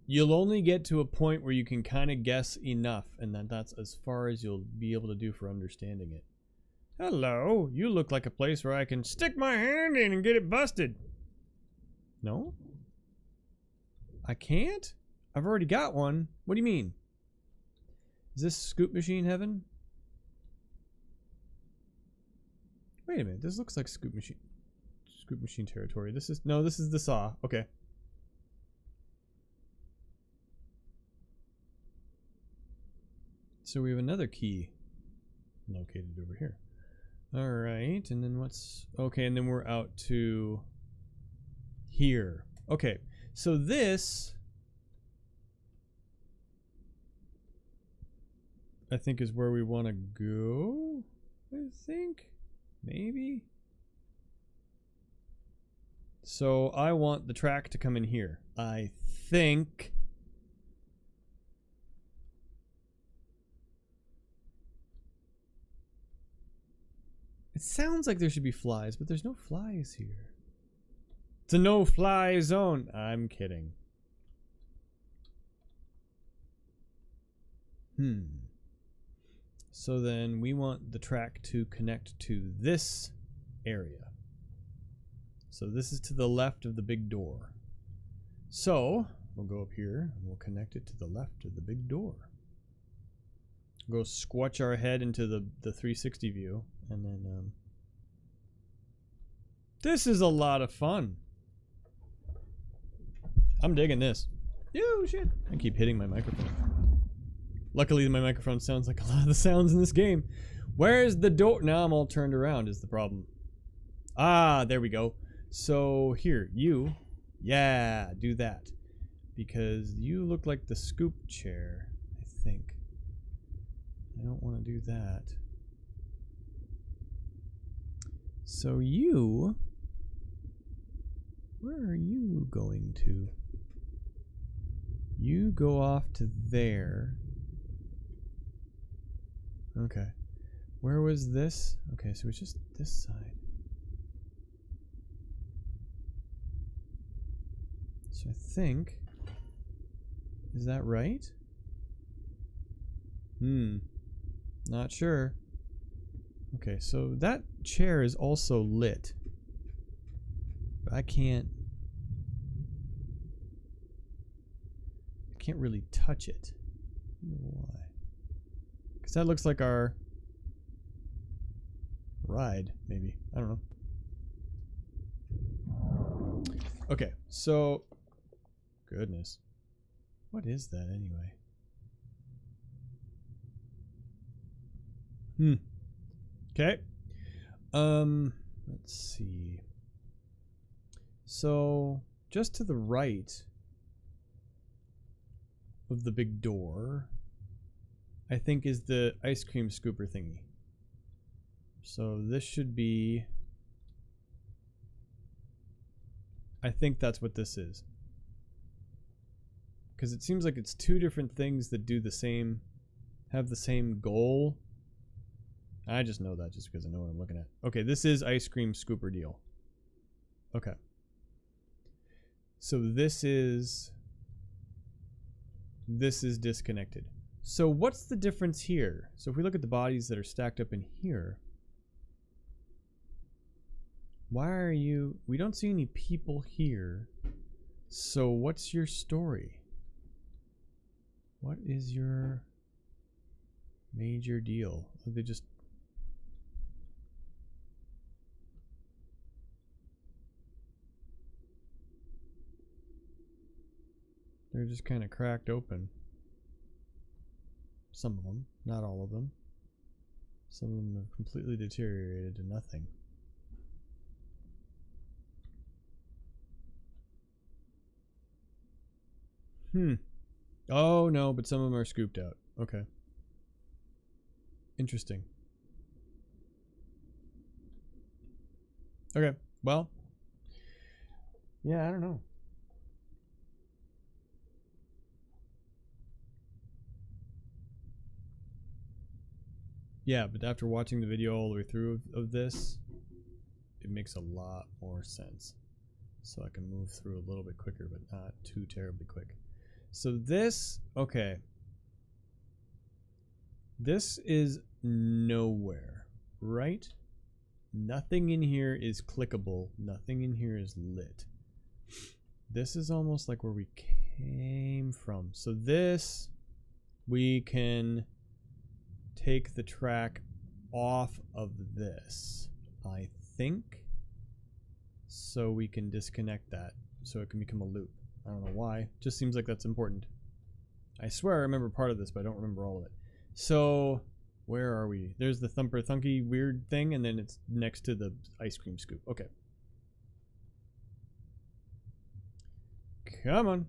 You'll only get to a point where you can kind of guess enough, and that's as far as you'll be able to do for understanding it. Hello, you look like a place where I can stick my hand in and get it busted. No? I can't? I've already got one. What do you mean? Is this scoop machine heaven? Wait a minute, this looks like scoop machine territory. This is the saw. Okay. So we have another key located over here. All right, and then what's okay? And then we're out to here. Okay, so this I think is where we want to go. I think maybe. So I want the track to come in here. I think. It sounds like there should be flies, but there's no flies here. It's a no-fly zone. I'm kidding. So then we want the track to connect to this area. So this is to the left of the big door. So we'll go up here and we'll connect it to the left of the big door. Go squatch our head into the 360 view, and then this is a lot of fun. I'm digging this. Yo, shit. I keep hitting my microphone. Luckily my microphone sounds like a lot of the sounds in this game. Where's the door? Now I'm all turned around is the problem. Ah, there we go. So here, you, yeah, do that. Because you look like the scoop chair, I think. I don't want to do that. So you, where are you going to? You go off to there. Okay. Where was this? Okay, so it's just this side. So I think, is that right? Not sure. Okay, so that chair is also lit. But I can't really touch it. I don't know why. Because that looks like our ride, maybe. I don't know. Okay, so goodness. What is that anyway? Okay. Let's see. So just to the right of the big door, I think is the ice cream scooper thingy. So this should be I think that's what this is. Because it seems like it's two different things that do the same, have the same goal. I just know that just because I know what I'm looking at. Okay, this is ice cream scooper deal. Okay. So this is disconnected. So what's the difference here? So if we look at the bodies that are stacked up in here, why are you, we don't see any people here. So what's your story? What is your major deal? Are they just, they're just kind of cracked open. Some of them, not all of them. Some of them have completely deteriorated to nothing. Oh no, but some of them are scooped out. Okay. Interesting. Okay, well. Yeah, I don't know. Yeah, but after watching the video all the way through of this, it makes a lot more sense. So I can move through a little bit quicker, but not too terribly quick. So this, okay. This is nowhere, right? Nothing in here is clickable. Nothing in here is lit. This is almost like where we came from. So this, we can take the track off of this, I think. So we can disconnect that so it can become a loop. I don't know why. Just seems like that's important. I swear I remember part of this, but I don't remember all of it. So where are we? There's the thumper thunky weird thing, and then it's next to the ice cream scoop. Okay. Come on.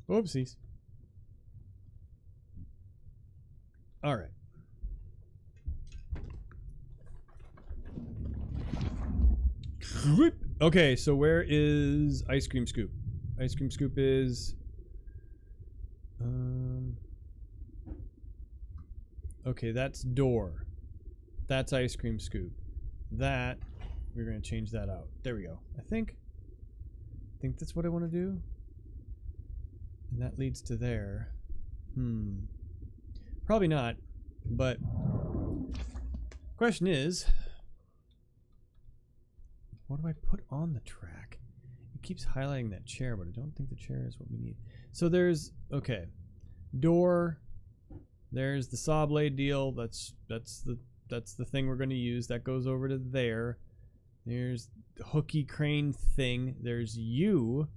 Oopsies. All right. Okay, so where is ice cream scoop? Ice cream scoop is okay, that's door. That's ice cream scoop. That we're gonna change that out. There we go. I think that's what I want to do. And that leads to there. Probably not, but question is, what do I put on the track? It keeps highlighting that chair, but I don't think the chair is what we need. So there's, okay, door. There's the saw blade deal. That's the thing we're going to use. That goes over to there. There's the hooky crane thing. There's you,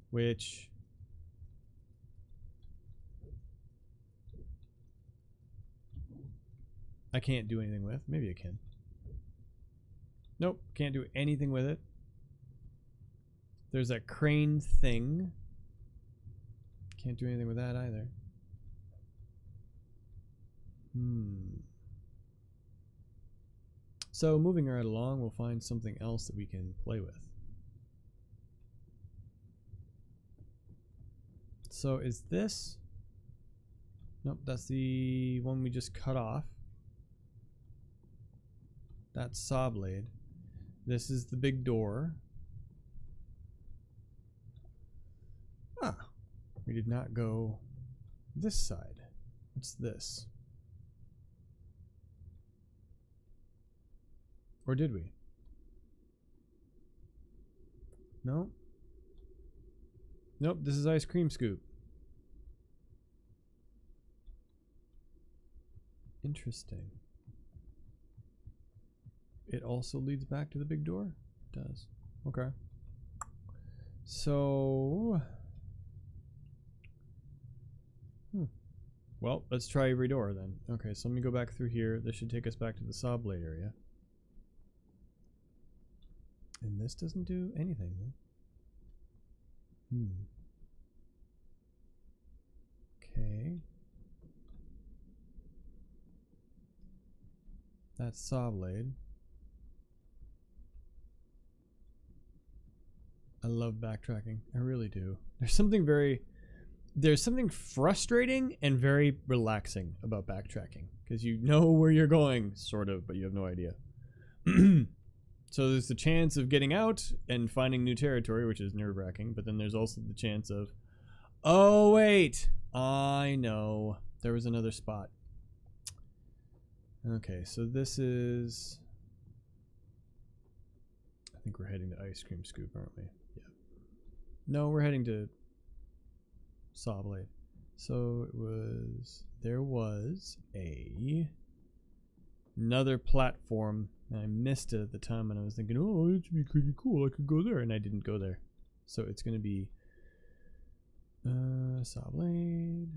which I can't do anything with. Maybe I can. Nope, can't do anything with it. There's that crane thing. Can't do anything with that either. So moving right along, we'll find something else that we can play with. So is this? Nope, that's the one we just cut off. That's saw blade. This is the big door. Ah, we did not go this side. What's this? Or did we? No. Nope, this is ice cream scoop. Interesting. It also leads back to the big door? It does. Okay. So... Well, let's try every door then. Okay, so let me go back through here. This should take us back to the saw blade area. And this doesn't do anything, huh? Okay. That's saw blade. I love backtracking. I really do. There's something frustrating and very relaxing about backtracking because you know where you're going, sort of, but you have no idea. So there's the chance of getting out and finding new territory, which is nerve-wracking, but then there's also the chance of, oh wait, I know, there was another spot. Okay, so this is, I think we're heading to Ice Cream Scoop, aren't we? Yeah. No, we're heading to Saw Blade. So there was another platform, and I missed it at the time, and I was thinking, oh, it should be pretty cool, I could go there, and I didn't go there. So it's going to be Saw Blade.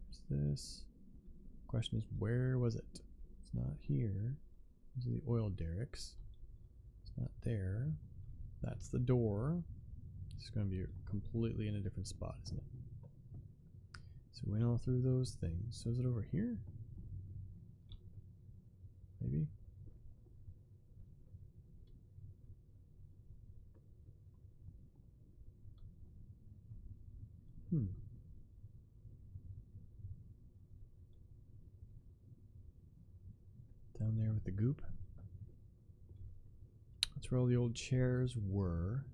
What's this? Question is, where was it? It's not here. Those are the oil derricks. It's not there. That's the door. It's going to be completely in a different spot, isn't it? So we went all through those things. So is it over here? Maybe? Down there with the goop. That's where all the old chairs were.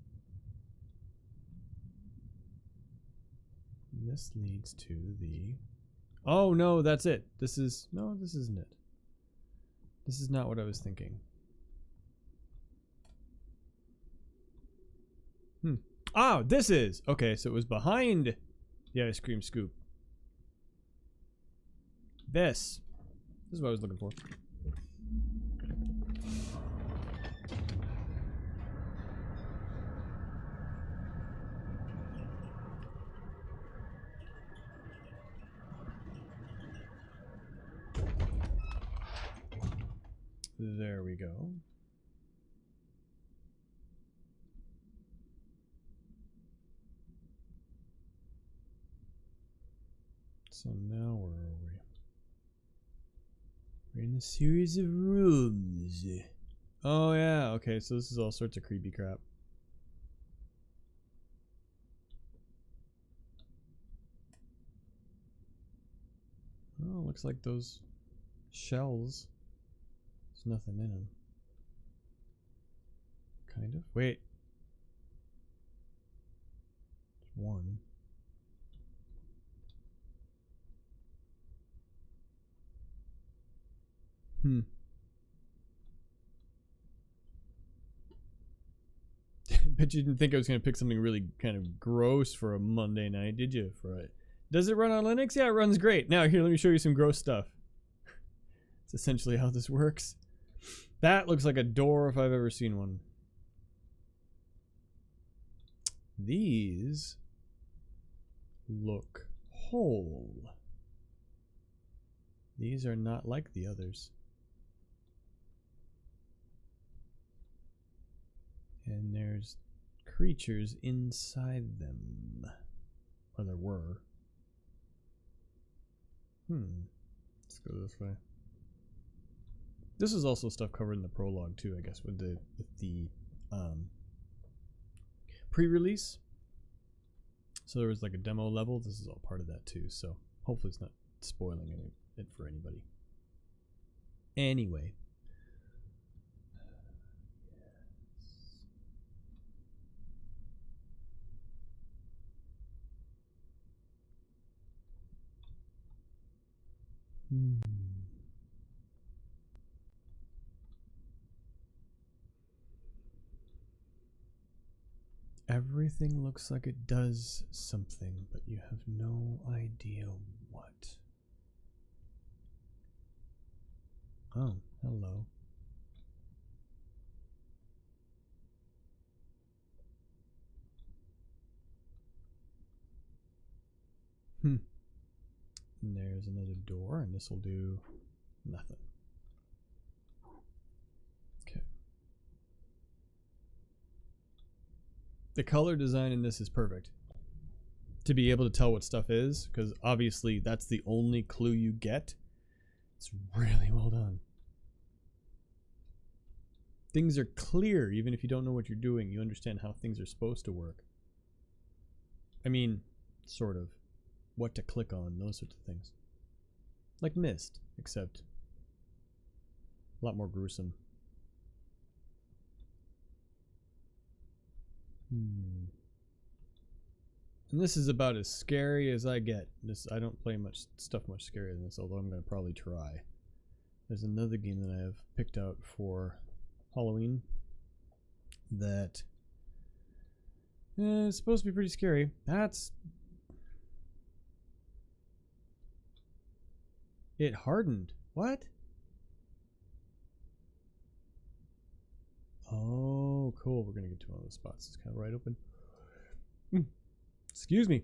And this leads to the... Oh no, that's it. This isn't it. This is not what I was thinking. Ah, this is! Okay, so it was behind the ice cream scoop. This is what I was looking for. There we go. So now where are we? We're in a series of rooms. Oh yeah, okay, so this is all sorts of creepy crap. Oh, looks like those shells. There's nothing in them. Kind of. Wait. There's one. Bet you didn't think I was going to pick something really kind of gross for a Monday night, did you? Does it run on Linux? Yeah, it runs great. Now, here, let me show you some gross stuff. It's essentially how this works. That looks like a door if I've ever seen one. These look whole. These are not like the others. And there's creatures inside them. Or there were. Let's go this way. This is also stuff covered in the prologue too, I guess, with the pre-release. So there was like a demo level. This is all part of that too. So hopefully it's not spoiling it for anybody. Anyway. Everything looks like it does something, but you have no idea what. Oh, hello. And there's another door, and this will do nothing. Okay. The color design in this is perfect. To be able to tell what stuff is, because obviously that's the only clue you get. It's really well done. things are clear, even if you don't know what you're doing. You understand how things are supposed to work. I mean, sort of. What to click on, those sorts of things. Like Myst, except a lot more gruesome. And this is about as scary as I get. I don't play much stuff much scarier than this, although I'm going to probably try. There's another game that I have picked out for Halloween that is supposed to be pretty scary. It hardened. What? Oh, cool. We're going to get to one of those spots. It's kind of right open. Excuse me.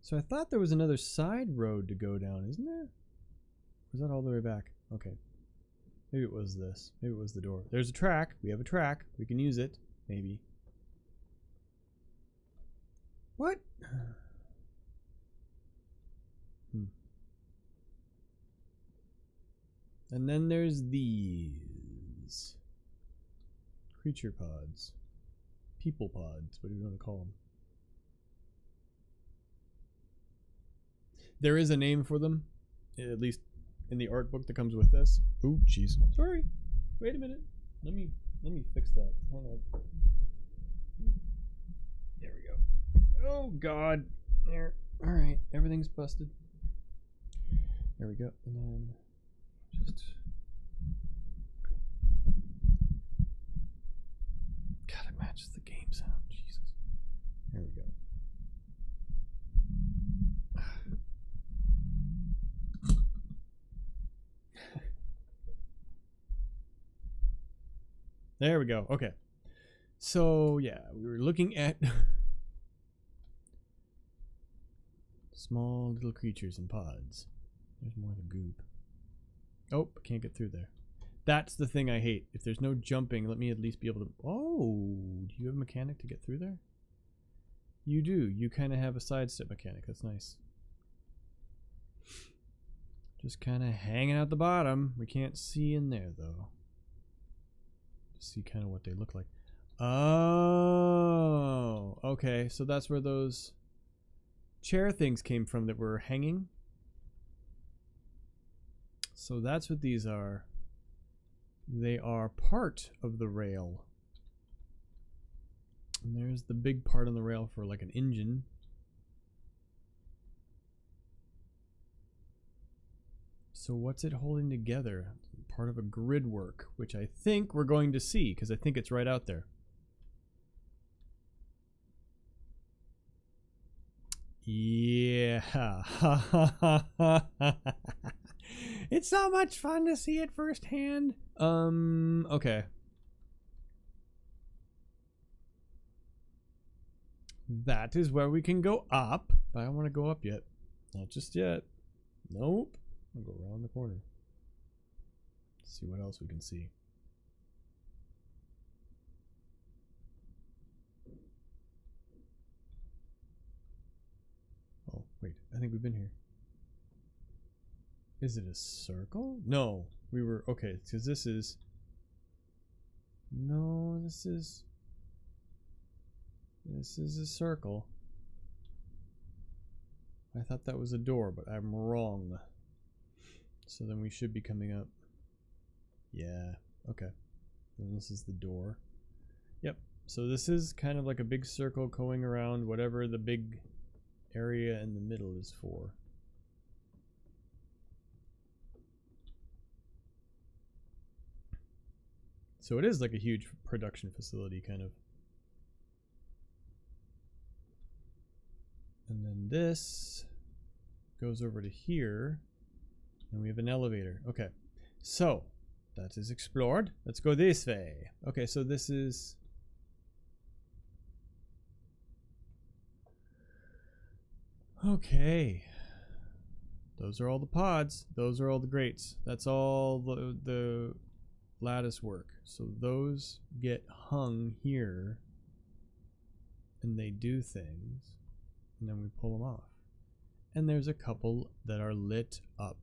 So I thought there was another side road to go down, isn't there? Or is that all the way back? Okay. Maybe it was this. Maybe it was the door. There's a track. We have a track. We can use it. Maybe. What? And then there's these. Creature pods. People pods. What do you want to call them? There is a name for them. At least in the art book that comes with this. Ooh, jeez. Sorry. Wait a minute. Let me fix that. Hang on. There we go. Oh God. There. All right. Everything's busted. There we go. And then just. God, it matches the game sound. Jesus. There we go. There we go. Okay. So, yeah, we were looking at small little creatures in pods. There's more of the goop. Oh, I can't get through there. That's the thing I hate. If there's no jumping, let me at least be able to... Oh, do you have a mechanic to get through there? You do. You kind of have a sidestep mechanic. That's nice. Just kind of hanging out the bottom. We can't see in there, though. See kind of what they look like. Oh, okay. So that's where those chair things came from that were hanging. So that's what these are. They are part of the rail. And there's the big part on the rail for like an engine. So what's it holding together? Part of a grid work, which I think we're going to see because I think it's right out there. Yeah. It's so much fun to see it firsthand. Okay. That is where we can go up, but I don't want to go up yet. Not just yet. Nope. I'll go around the corner. See what else we can see. Oh, wait. I think we've been here. Is it a circle? No. We were... Okay, because this is... No, this is... This is a circle. I thought that was a door, but I'm wrong. So then we should be coming up. Yeah, okay. And this is the door. Yep. So this is kind of like a big circle going around whatever the big area in the middle is for. So it is like a huge production facility, kind of. And then this goes over to here. And we have an elevator. Okay. So, that is explored. Let's go this way. Okay, so this is... Okay. Those are all the pods. Those are all the grates. That's all the lattice work. So those get hung here and they do things and then we pull them off. And there's a couple that are lit up.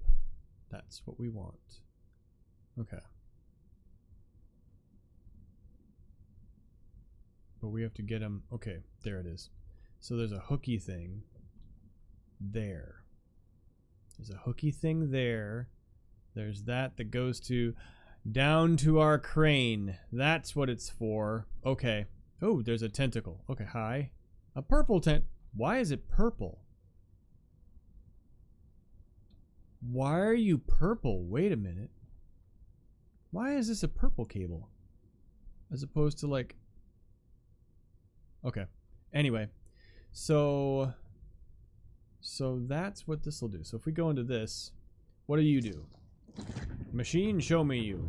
That's what we want. Okay. But we have to get them. Okay, there it is. So there's a hooky thing there. There's a hooky thing there. There's that goes to down to our crane. That's what it's for. Okay. Oh, there's a tentacle. Okay, hi. A purple tent. Why is it purple? Why are you purple? Wait a minute. Why is this a purple cable? As opposed to like... Okay. Anyway. So that's what this will do. So if we go into this, what do you do? Machine, show me you.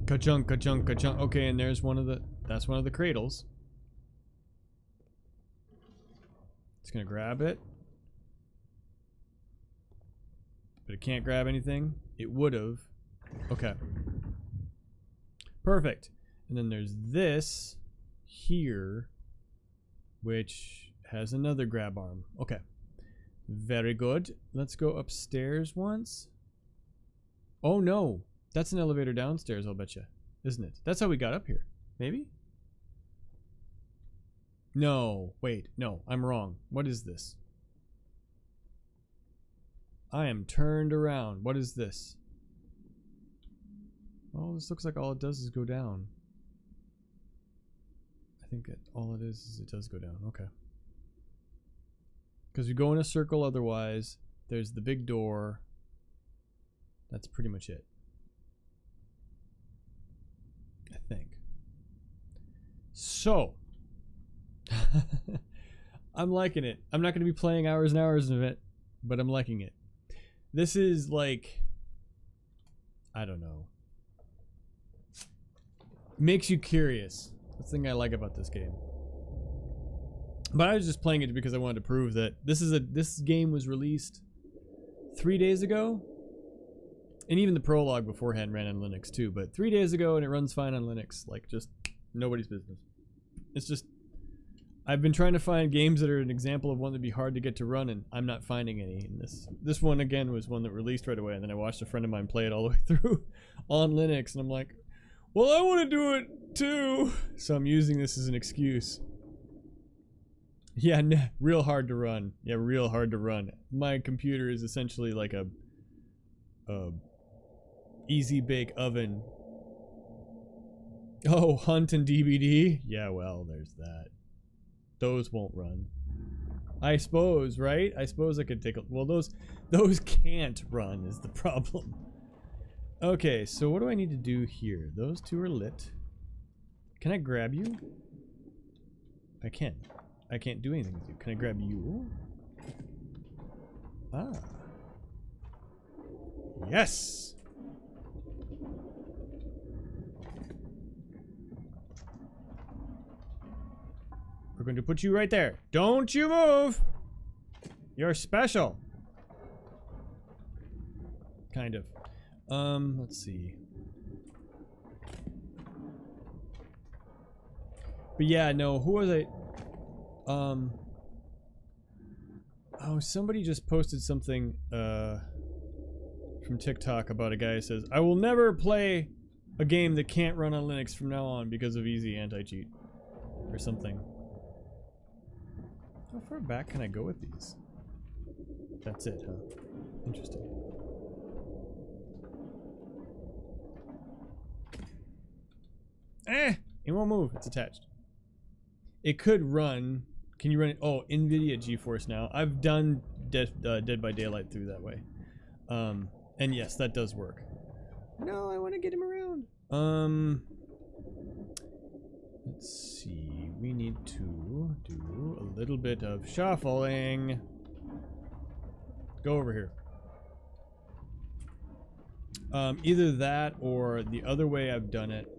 Ka-chunk, ka-chunk, ka-chunk. Okay, and there's one of the... That's one of the cradles. It's gonna grab it. But it can't grab anything. It would've. Okay. Perfect. And then there's this here, which has another grab arm. Okay. Very good. Let's go upstairs once. Oh no. That's an elevator downstairs, I'll bet you. Isn't it? That's how we got up here. Maybe? No. Wait. No. I'm wrong. What is this? I am turned around. What is this? Oh, this looks like all it does is go down. I think all it is it does go down. Okay. Because we go in a circle otherwise. There's the big door. That's pretty much it. I think. So. I'm liking it. I'm not going to be playing hours and hours of it, but I'm liking it. This is like, I don't know. Makes you curious. That's the thing I like about this game. But I was just playing it because I wanted to prove that this game was released 3 days ago. And even the prologue beforehand ran on Linux too, but 3 days ago and it runs fine on Linux. Like just nobody's business. It's just, I've been trying to find games that are an example of one that'd be hard to get to run, and I'm not finding any. And this one again was one that released right away, and then I watched a friend of mine play it all the way through on Linux, and I'm like, well, I want to do it too. So I'm using this as an excuse. Yeah, real hard to run. Yeah, real hard to run. My computer is essentially like a easy bake oven. Oh, Hunt and DBD? Yeah, well, there's that. Those won't run. I suppose, right? I suppose I could take a... Well, those can't run is the problem. Okay, so what do I need to do here? Those two are lit. Can I grab you? I can. I can't do anything with you. Can I grab you? Ah. Yes! We're going to put you right there. Don't you move! You're special. Kind of. Let's see. But yeah, no, who was I? Oh, somebody just posted something, from TikTok about a guy who says, I will never play a game that can't run on Linux from now on because of easy anti-cheat. Or something. How far back can I go with these? That's it, huh? Interesting. It won't move. It's attached. It could run. Can you run it? Oh, Nvidia GeForce now. I've done Dead by Daylight through that way. And yes, that does work. No, I want to get him around. Let's see. We need to do a little bit of shuffling. Go over here. Either that or the other way I've done it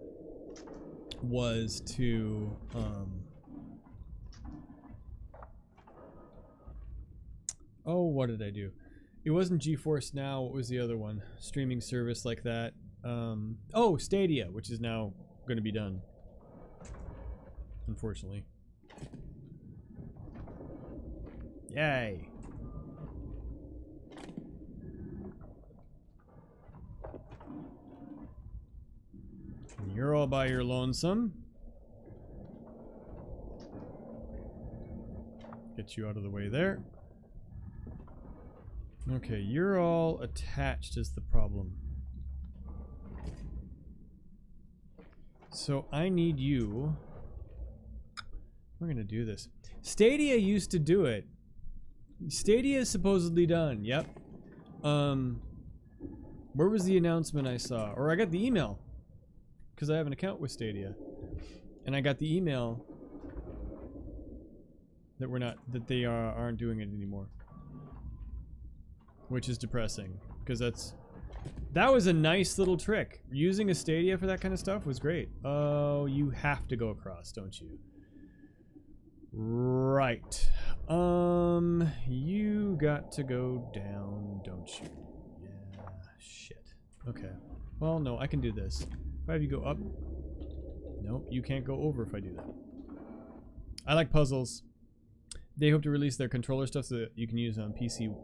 was to oh, what did I do? It wasn't GeForce Now. What was the other one? Streaming service like that. Oh, Stadia, which is now going to be done. Unfortunately. Yay. And you're all by your lonesome. Get you out of the way there. Okay, you're all attached is the problem. So I need you. We're gonna do this. Stadia used to do it. Stadia is supposedly done. Yep. Where was the announcement I saw? Or I got the email. Because I have an account with Stadia. And I got the email that they aren't doing it anymore. Which is depressing. Because that was a nice little trick. Using a Stadia for that kind of stuff was great. Oh, you have to go across, don't you? Right. You got to go down, don't you? Yeah, shit. Okay. Well, no, I can do this. If I have you go up... Nope, you can't go over if I do that. I like puzzles. They hope to release their controller stuff so that you can use on PC.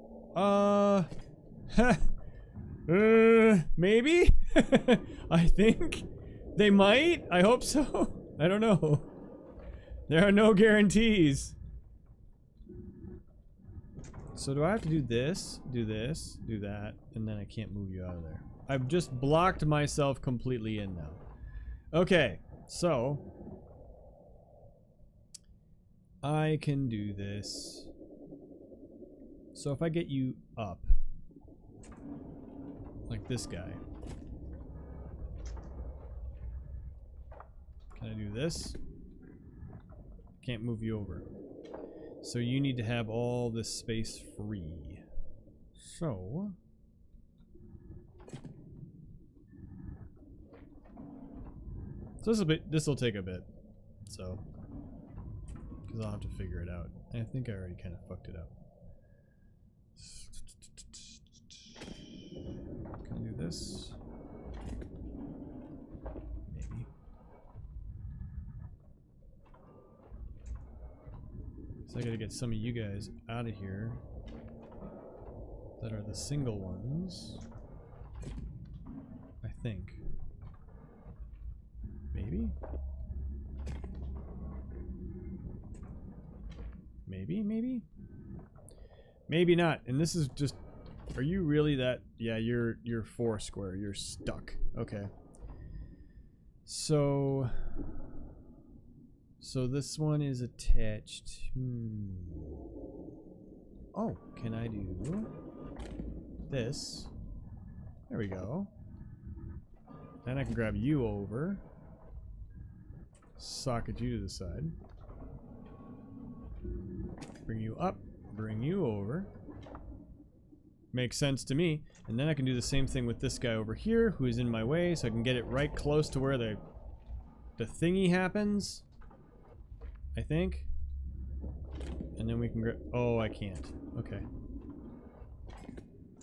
Maybe? I think they might. I hope so. I don't know. There are no guarantees. So do I have to do this, do that, and then I can't move you out of there. I've just blocked myself completely in now. Okay, so I can do this. So if I get you up, like this guy, can I do this? Can't move you over. So you need to have all this space free. So this will take a bit. So because I'll have to figure it out. I think I already kind of fucked it up. Can I do this? Maybe. So I gotta get some of you guys out of here that are the single ones. I think. Maybe? Maybe? Maybe not. And this is just... Are you really that... Yeah, you're 4 square. You're stuck. Okay. So this one is attached. Oh, can I do this? There we go. Then I can grab you over. Socket you to the side. Bring you up. Bring you over. Makes sense to me. And then I can do the same thing with this guy over here who is in my way, so I can get it right close to where the thingy happens. I think. And then we can grab... Oh, I can't. Okay.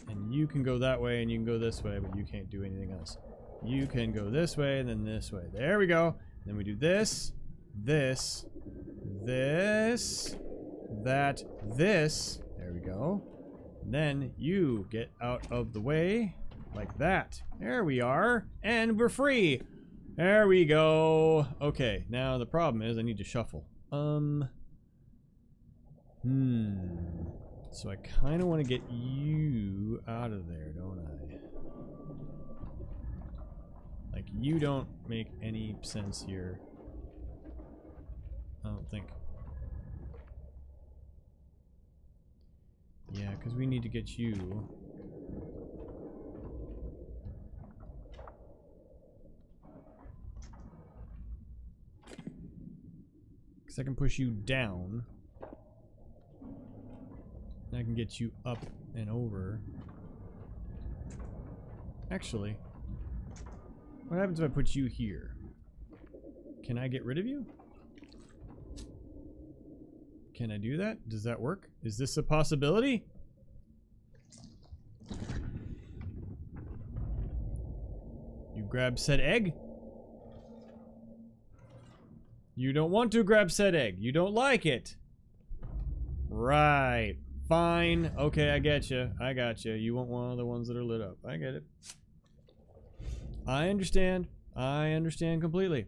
And you can go that way and you can go this way, but you can't do anything else. You can go this way and then this way. There we go. Then we do this, this, this, that, this. There we go. Then you get out of the way like that. There we are. And we're free. There we go. Okay, now the problem is I need to shuffle. So I kind of want to get you out of there, don't I? Like, you don't make any sense here. I don't think. Yeah, because we need to get you. Because I can push you down. And I can get you up and over. Actually, what happens if I put you here? Can I get rid of you? Can I do that? Does that work? Is this a possibility? grab said egg? You don't want to grab said egg. You don't like it. Right. Fine. Okay, I get you. I got you. You want one of the ones that are lit up. I get it. I understand. I understand completely.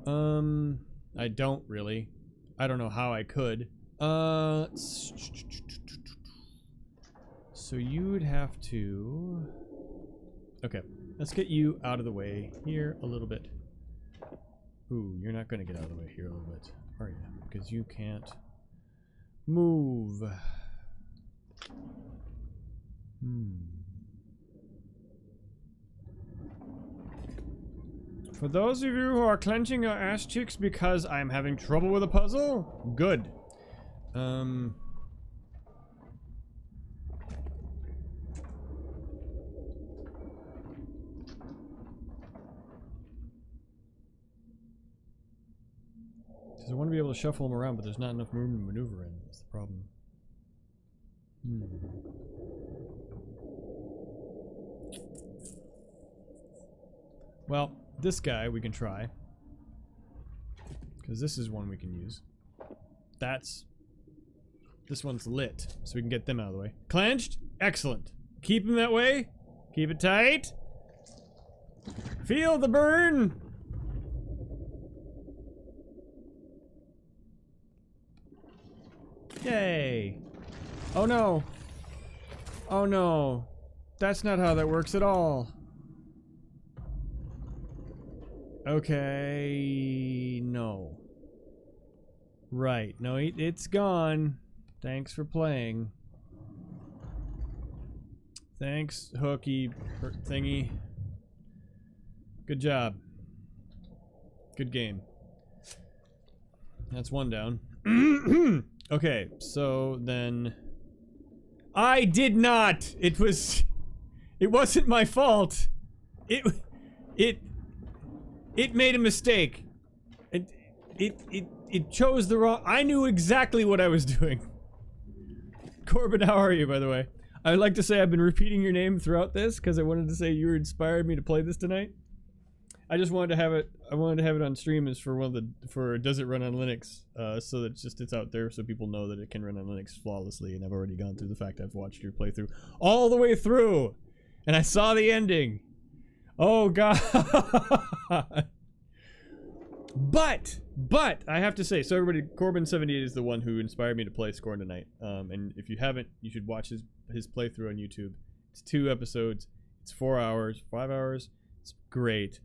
I don't really. I don't know how I could. So you would have to... Okay, let's get you out of the way here a little bit. Ooh, you're not going to get out of the way here a little bit, are you? Because you can't move. For those of you who are clenching your ass cheeks because I'm having trouble with a puzzle, good. Because I want to be able to shuffle them around, but there's not enough room to maneuver in. That's the problem. Well, this guy we can try. Because this is one we can use. This one's lit, so we can get them out of the way. Clenched? Excellent. Keep them that way. Keep it tight. Feel the burn! Yay! Oh no! Oh no! That's not how that works at all. Okay, no. Right, no, it's gone. Thanks for playing. Thanks, hooky thingy. Good job. Good game. That's one down. Okay, so then... I did not! It wasn't my fault! It made a mistake. It chose the wrong... I knew exactly what I was doing. Corbin, how are you, by the way? I'd like to say I've been repeating your name throughout this because I wanted to say you inspired me to play this tonight. I just wanted to have it. I wanted to have it on stream as for does it run on Linux, so that it's out there so people know that it can run on Linux flawlessly. And I've already gone through the fact I've watched your playthrough all the way through, and I saw the ending. Oh god. But I have to say, so everybody, Corbin78 is the one who inspired me to play SCORN tonight. And if you haven't, you should watch his playthrough on YouTube. It's 2 episodes. It's 4 hours, 5 hours. It's great.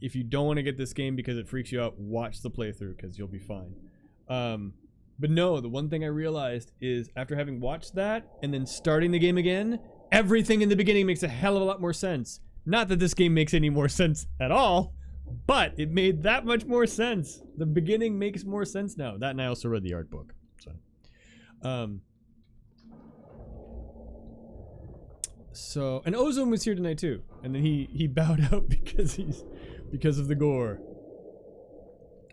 If you don't want to get this game because it freaks you out, watch the playthrough because you'll be fine. But no, the one thing I realized is after having watched that and then starting the game again, everything in the beginning makes a hell of a lot more sense. Not that this game makes any more sense at all, but it made that much more sense. The beginning makes more sense now. That, and I also read the art book. So, and Ozone was here tonight too, and then he bowed out because of the gore.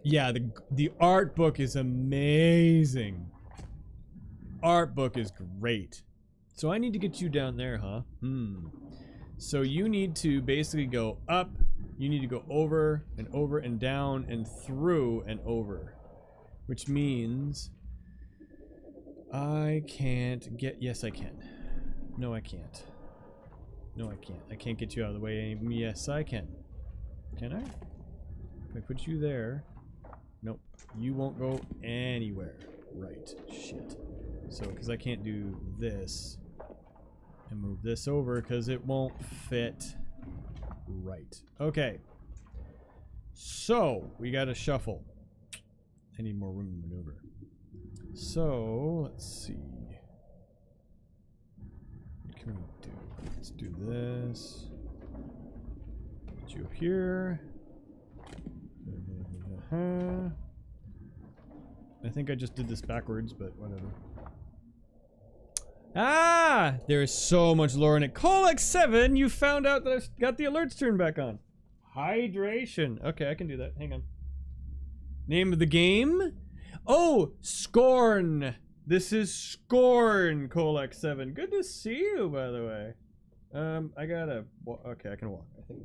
Yeah, the art book is amazing. Art book is great. So I need to get you down there, huh? So you need to basically go up. You need to go over and down and through and over, which means I can't get. Yes, I can. No, I can't. No, I can't. I can't get you out of the way. Yes, I can. Can I? If I put you there. Nope. You won't go anywhere. Right. Shit. So, because I can't do this and move this over because it won't fit. Right. Okay. So, we gotta shuffle. I need more room to maneuver. So, let's see. What can we do? Let's do this. Put you up here. I think I just did this backwards, but whatever. Ah! There is so much lore in it. Colex7, you found out that I've got the alerts turned back on. Hydration. Okay, I can do that. Hang on. Name of the game? Oh, SCORN. This is SCORN, Colex7. Good to see you, by the way. I gotta... Okay, I can walk, I think.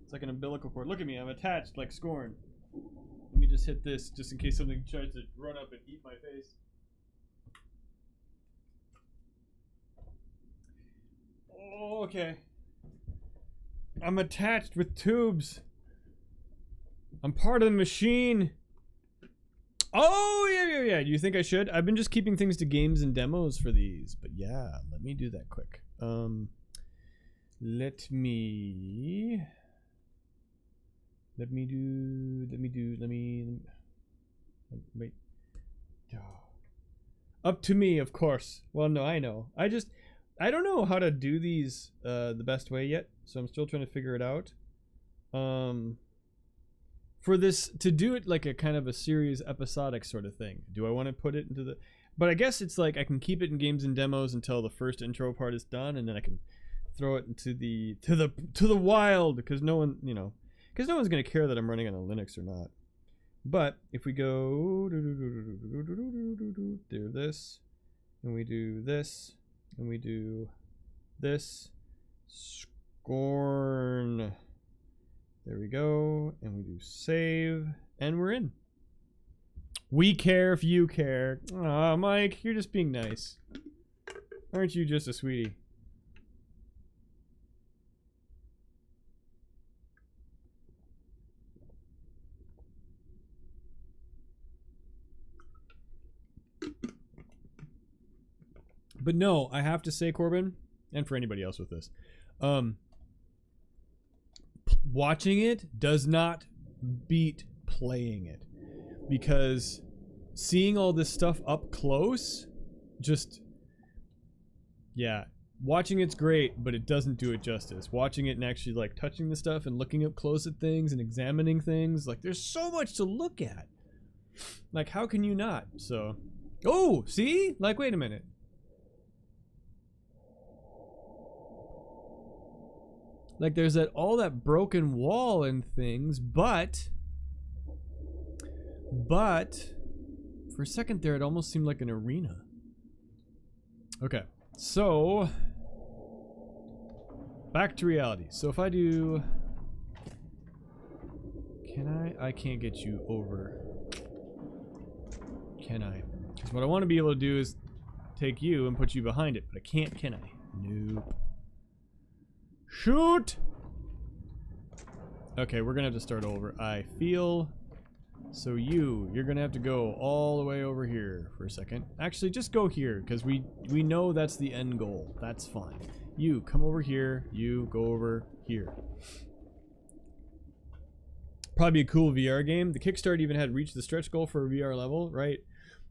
It's like an umbilical cord. Look at me, I'm attached like SCORN. Let me just hit this just in case something tries to run up and eat my face. Oh, okay. I'm attached with tubes. I'm part of the machine. Oh, yeah. Do you think I should? I've been just keeping things to games and demos for these. But yeah, let me do that quick. Let me wait. Up to me, of course. Well, no, I know. I don't know how to do these the best way yet, so I'm still trying to figure it out. For this, to do it like a kind of a series episodic sort of thing, do I want to put it into the... But I guess it's like I can keep it in games and demos until the first intro part is done, and then I can throw it into the wild, because no one, because no one's going to care that I'm running on a Linux or not. But if we go do this, and we do this, and we do this, SCORN, there we go, and we do save, and we're in. We care if you care. Aw, Mike, you're just being nice. Aren't you just a sweetie? But no, I have to say, Corbin, and for anybody else with this, watching it does not beat playing it, because seeing all this stuff up close, just, yeah, watching it's great, but it doesn't do it justice. Watching it and actually like touching the stuff and looking up close at things and examining things, like there's so much to look at. Like, how can you not? So, oh, see? Like, wait a minute. Like, there's all that broken wall and things, but for a second there, it almost seemed like an arena. Okay, so back to reality. So if I do, I can't get you over, can I? Because what I want to be able to do is take you and put you behind it, but I can't, can I? Nope. Shoot! Okay, we're gonna have to start over. I feel... So you're gonna have to go all the way over here for a second. Actually, just go here, because we know that's the end goal. That's fine. You, come over here. You, go over here. Probably a cool VR game. The Kickstarter even had reached the stretch goal for a VR level, right?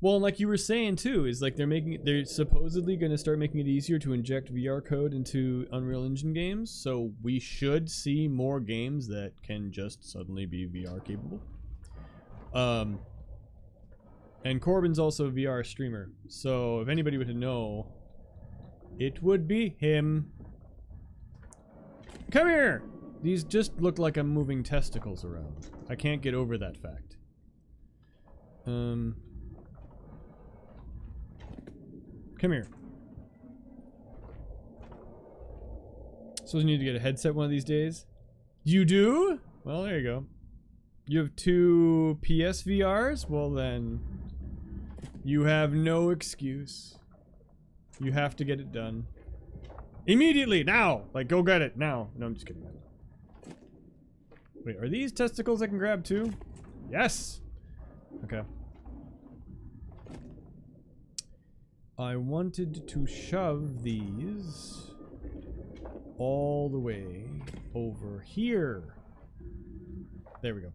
Well, and like you were saying too, is like they're supposedly going to start making it easier to inject VR code into Unreal Engine games, so we should see more games that can just suddenly be VR capable. And Corbin's also a VR streamer, so if anybody would know, it would be him. Come here! These just look like I'm moving testicles around. I can't get over that fact. Come here. So you need to get a headset one of these days? You do? Well, there you go. You have 2 PSVRs? Well then, you have no excuse. You have to get it done. Immediately! Now! Like, go get it! Now! No, I'm just kidding. Wait, are these testicles I can grab too? Yes! Okay. I wanted to shove these all the way over here. There we go.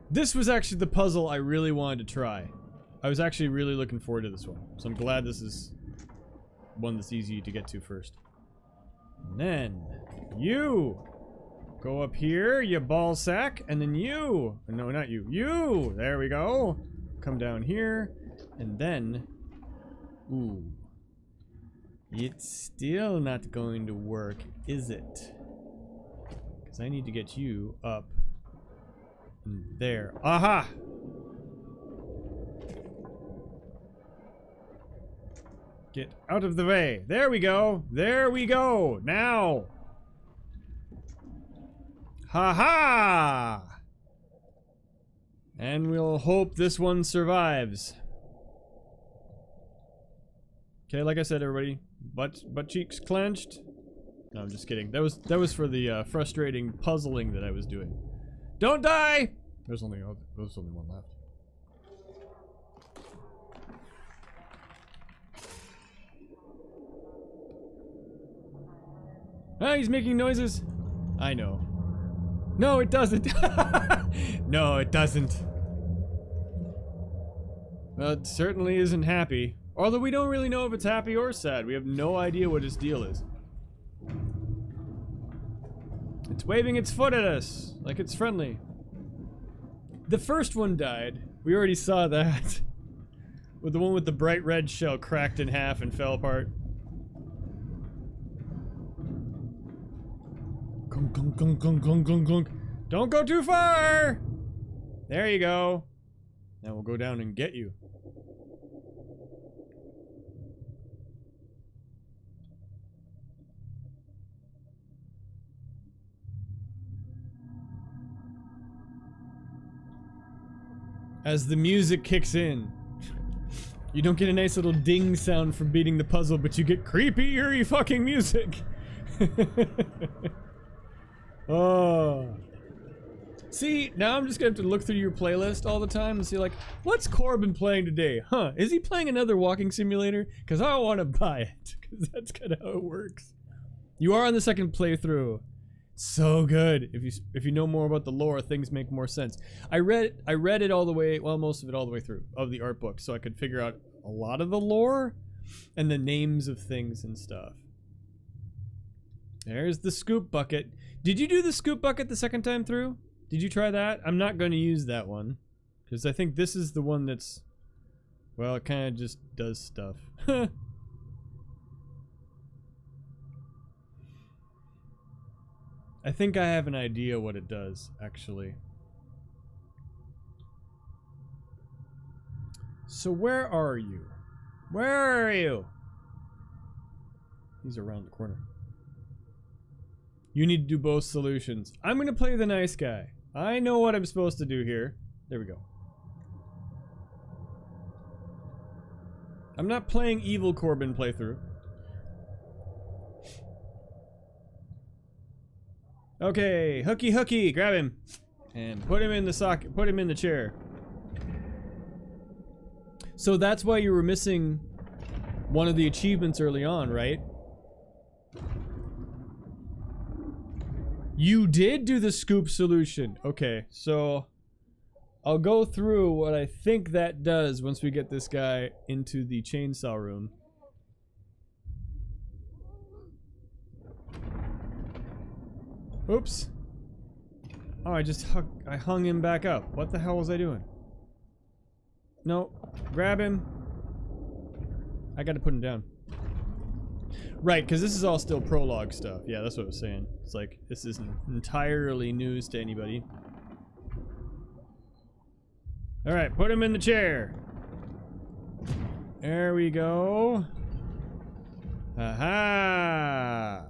This was actually the puzzle I really wanted to try. I was actually really looking forward to this one. So I'm glad this is one that's easy to get to first. And then you go up here, you ball sack, and then you. No, not you. You! There we go. Come down here, and then... Ooh. It's still not going to work, is it? Because I need to get you up there. Aha! Get out of the way. There we go. There we go. Now. Ha ha! And we'll hope this one survives. Okay, like I said, everybody, butt cheeks clenched. No, I'm just kidding. That was for the frustrating puzzling that I was doing. Don't die! There's only one left. Ah, he's making noises. I know. No, it doesn't. No, it doesn't. Well, it certainly isn't happy. Although we don't really know if it's happy or sad. We have no idea what its deal is. It's waving its foot at us, like it's friendly. The first one died. We already saw that. With the one with the bright red shell cracked in half and fell apart. Gunk, gunk, gunk, gunk, gunk, gunk, gunk. Don't go too far! There you go. Now we'll go down and get you. As the music kicks in, you don't get a nice little ding sound from beating the puzzle, but you get creepy, eerie fucking music. Oh. See, now I'm just gonna have to look through your playlist all the time and see, like, what's Corbin playing today? Huh, is he playing another walking simulator? Because I want to buy it, because that's kind of how it works. You are on the second playthrough. So good. If you know more about the lore, things make more sense. I read it all the way, well, most of it all the way through, of the art book, so I could figure out a lot of the lore and the names of things and stuff. There's the scoop bucket. Did you do the scoop bucket the second time through? Did you try that? I'm not going to use that one, because I think this is the one that's, well, it kind of just does stuff. I think I have an idea what it does, actually. So where are you? Where are you? He's around the corner. You need to do both solutions. I'm gonna play the nice guy. I know what I'm supposed to do here. There we go. I'm not playing evil Corbin playthrough. Okay, hooky, grab him. And put him in the socket, put him in the chair. So that's why you were missing one of the achievements early on, right? You did do the scoop solution. Okay, so I'll go through what I think that does once we get this guy into the chainsaw room. Oops. Oh, I hung him back up. What the hell was I doing? No, grab him. I gotta put him down. Right, because this is all still prologue stuff. Yeah, that's what I was saying. It's like, this isn't entirely news to anybody. Alright, put him in the chair. There we go. Aha!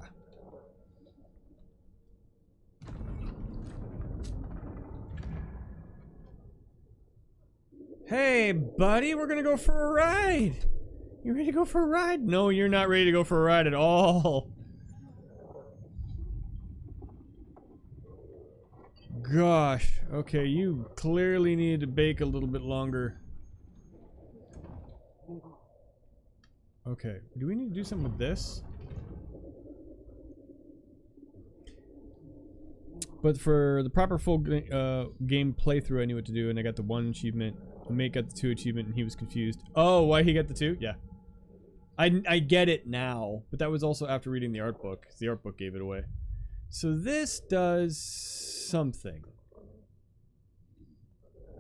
Hey, buddy, we're gonna go for a ride. You ready to go for a ride? No, you're not ready to go for a ride at all. Gosh. Okay, you clearly need to bake a little bit longer. Okay, do we need to do something with this? But for the proper full game playthrough, I knew what to do, and I got the 1 achievement. Mate got the 2 achievement, and he was confused. Oh, why he got the 2? Yeah. I get it now, but that was also after reading the art book, 'cause the art book gave it away. So this does something.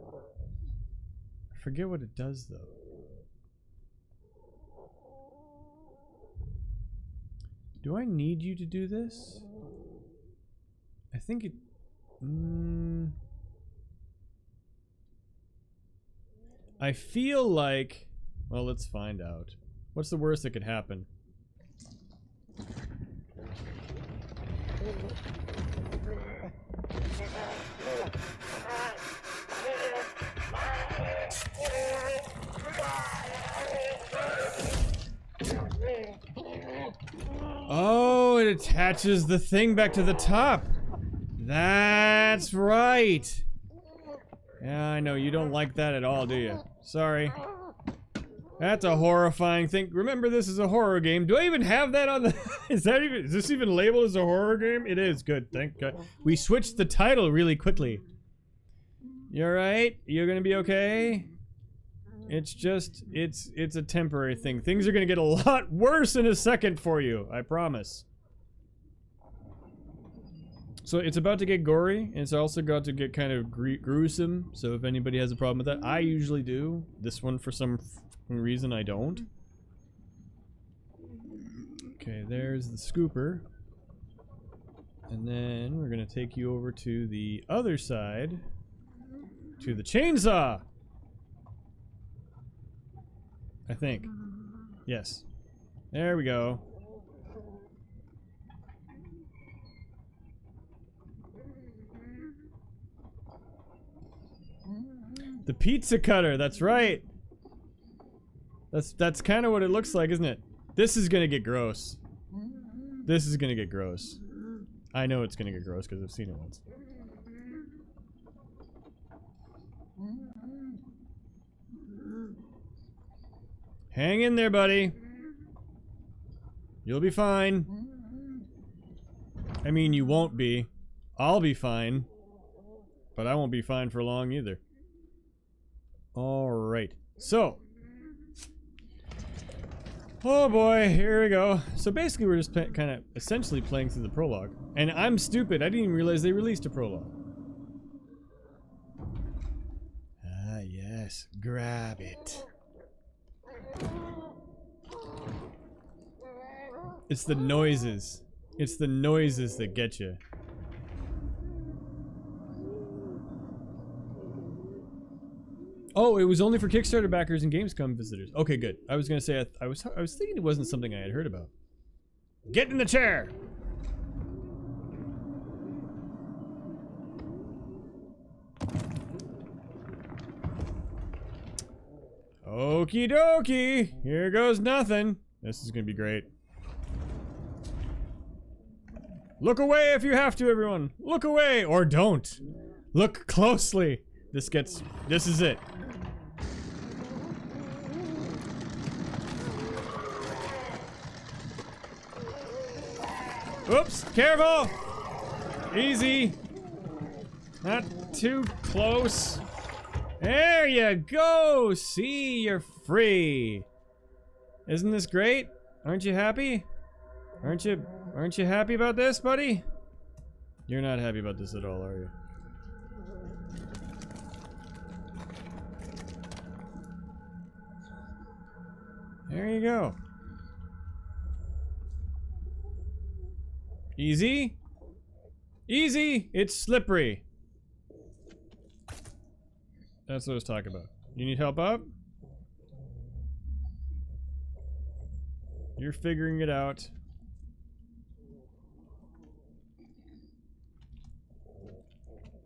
I forget what it does, though. Do I need you to do this? I think it... I feel like... Well, let's find out. What's the worst that could happen? Oh, it attaches the thing back to the top. That's right. Yeah, I know. You don't like that at all, do you? Sorry. That's a horrifying thing. Remember, this is a horror game. Do I even have that on the... Is this even labeled as a horror game? It is. Good. Thank God. We switched the title really quickly. You alright? You're gonna be okay? It's just... It's a temporary thing. Things are gonna get a lot worse in a second for you. I promise. So it's about to get gory, and it's also got to get kind of gruesome. So if anybody has a problem with that, I usually do. This one, for some reason, I don't. Okay, there's the scooper. And then we're gonna take you over to the other side. To the chainsaw! I think. Yes. There we go. The pizza cutter, that's right. That's kind of what it looks like, isn't it? This is gonna get gross. This is gonna get gross. I know it's gonna get gross because I've seen it once. Hang in there, buddy. You'll be fine. I mean, you won't be. I'll be fine. But I won't be fine for long either. Alright. So. Oh boy, here we go. So basically we're just kind of essentially playing through the prologue. And I'm stupid. I didn't even realize they released a prologue. Ah, yes. Grab it. It's the noises. It's the noises that get you. Oh, it was only for Kickstarter backers and Gamescom visitors. Okay, good. I was gonna say I was thinking it wasn't something I had heard about. Get in the chair. Okie dokie. Here goes nothing. This is gonna be great. Look away if you have to, everyone. Look away or don't. Look closely. This is it. Oops, careful! Easy. Not too close. There you go! See, you're free. Isn't this great? Aren't you happy? Aren't you happy about this, buddy? You're not happy about this at all, are you? There you go. Easy? Easy! It's slippery. That's what I was talking about. You need help up? You're figuring it out.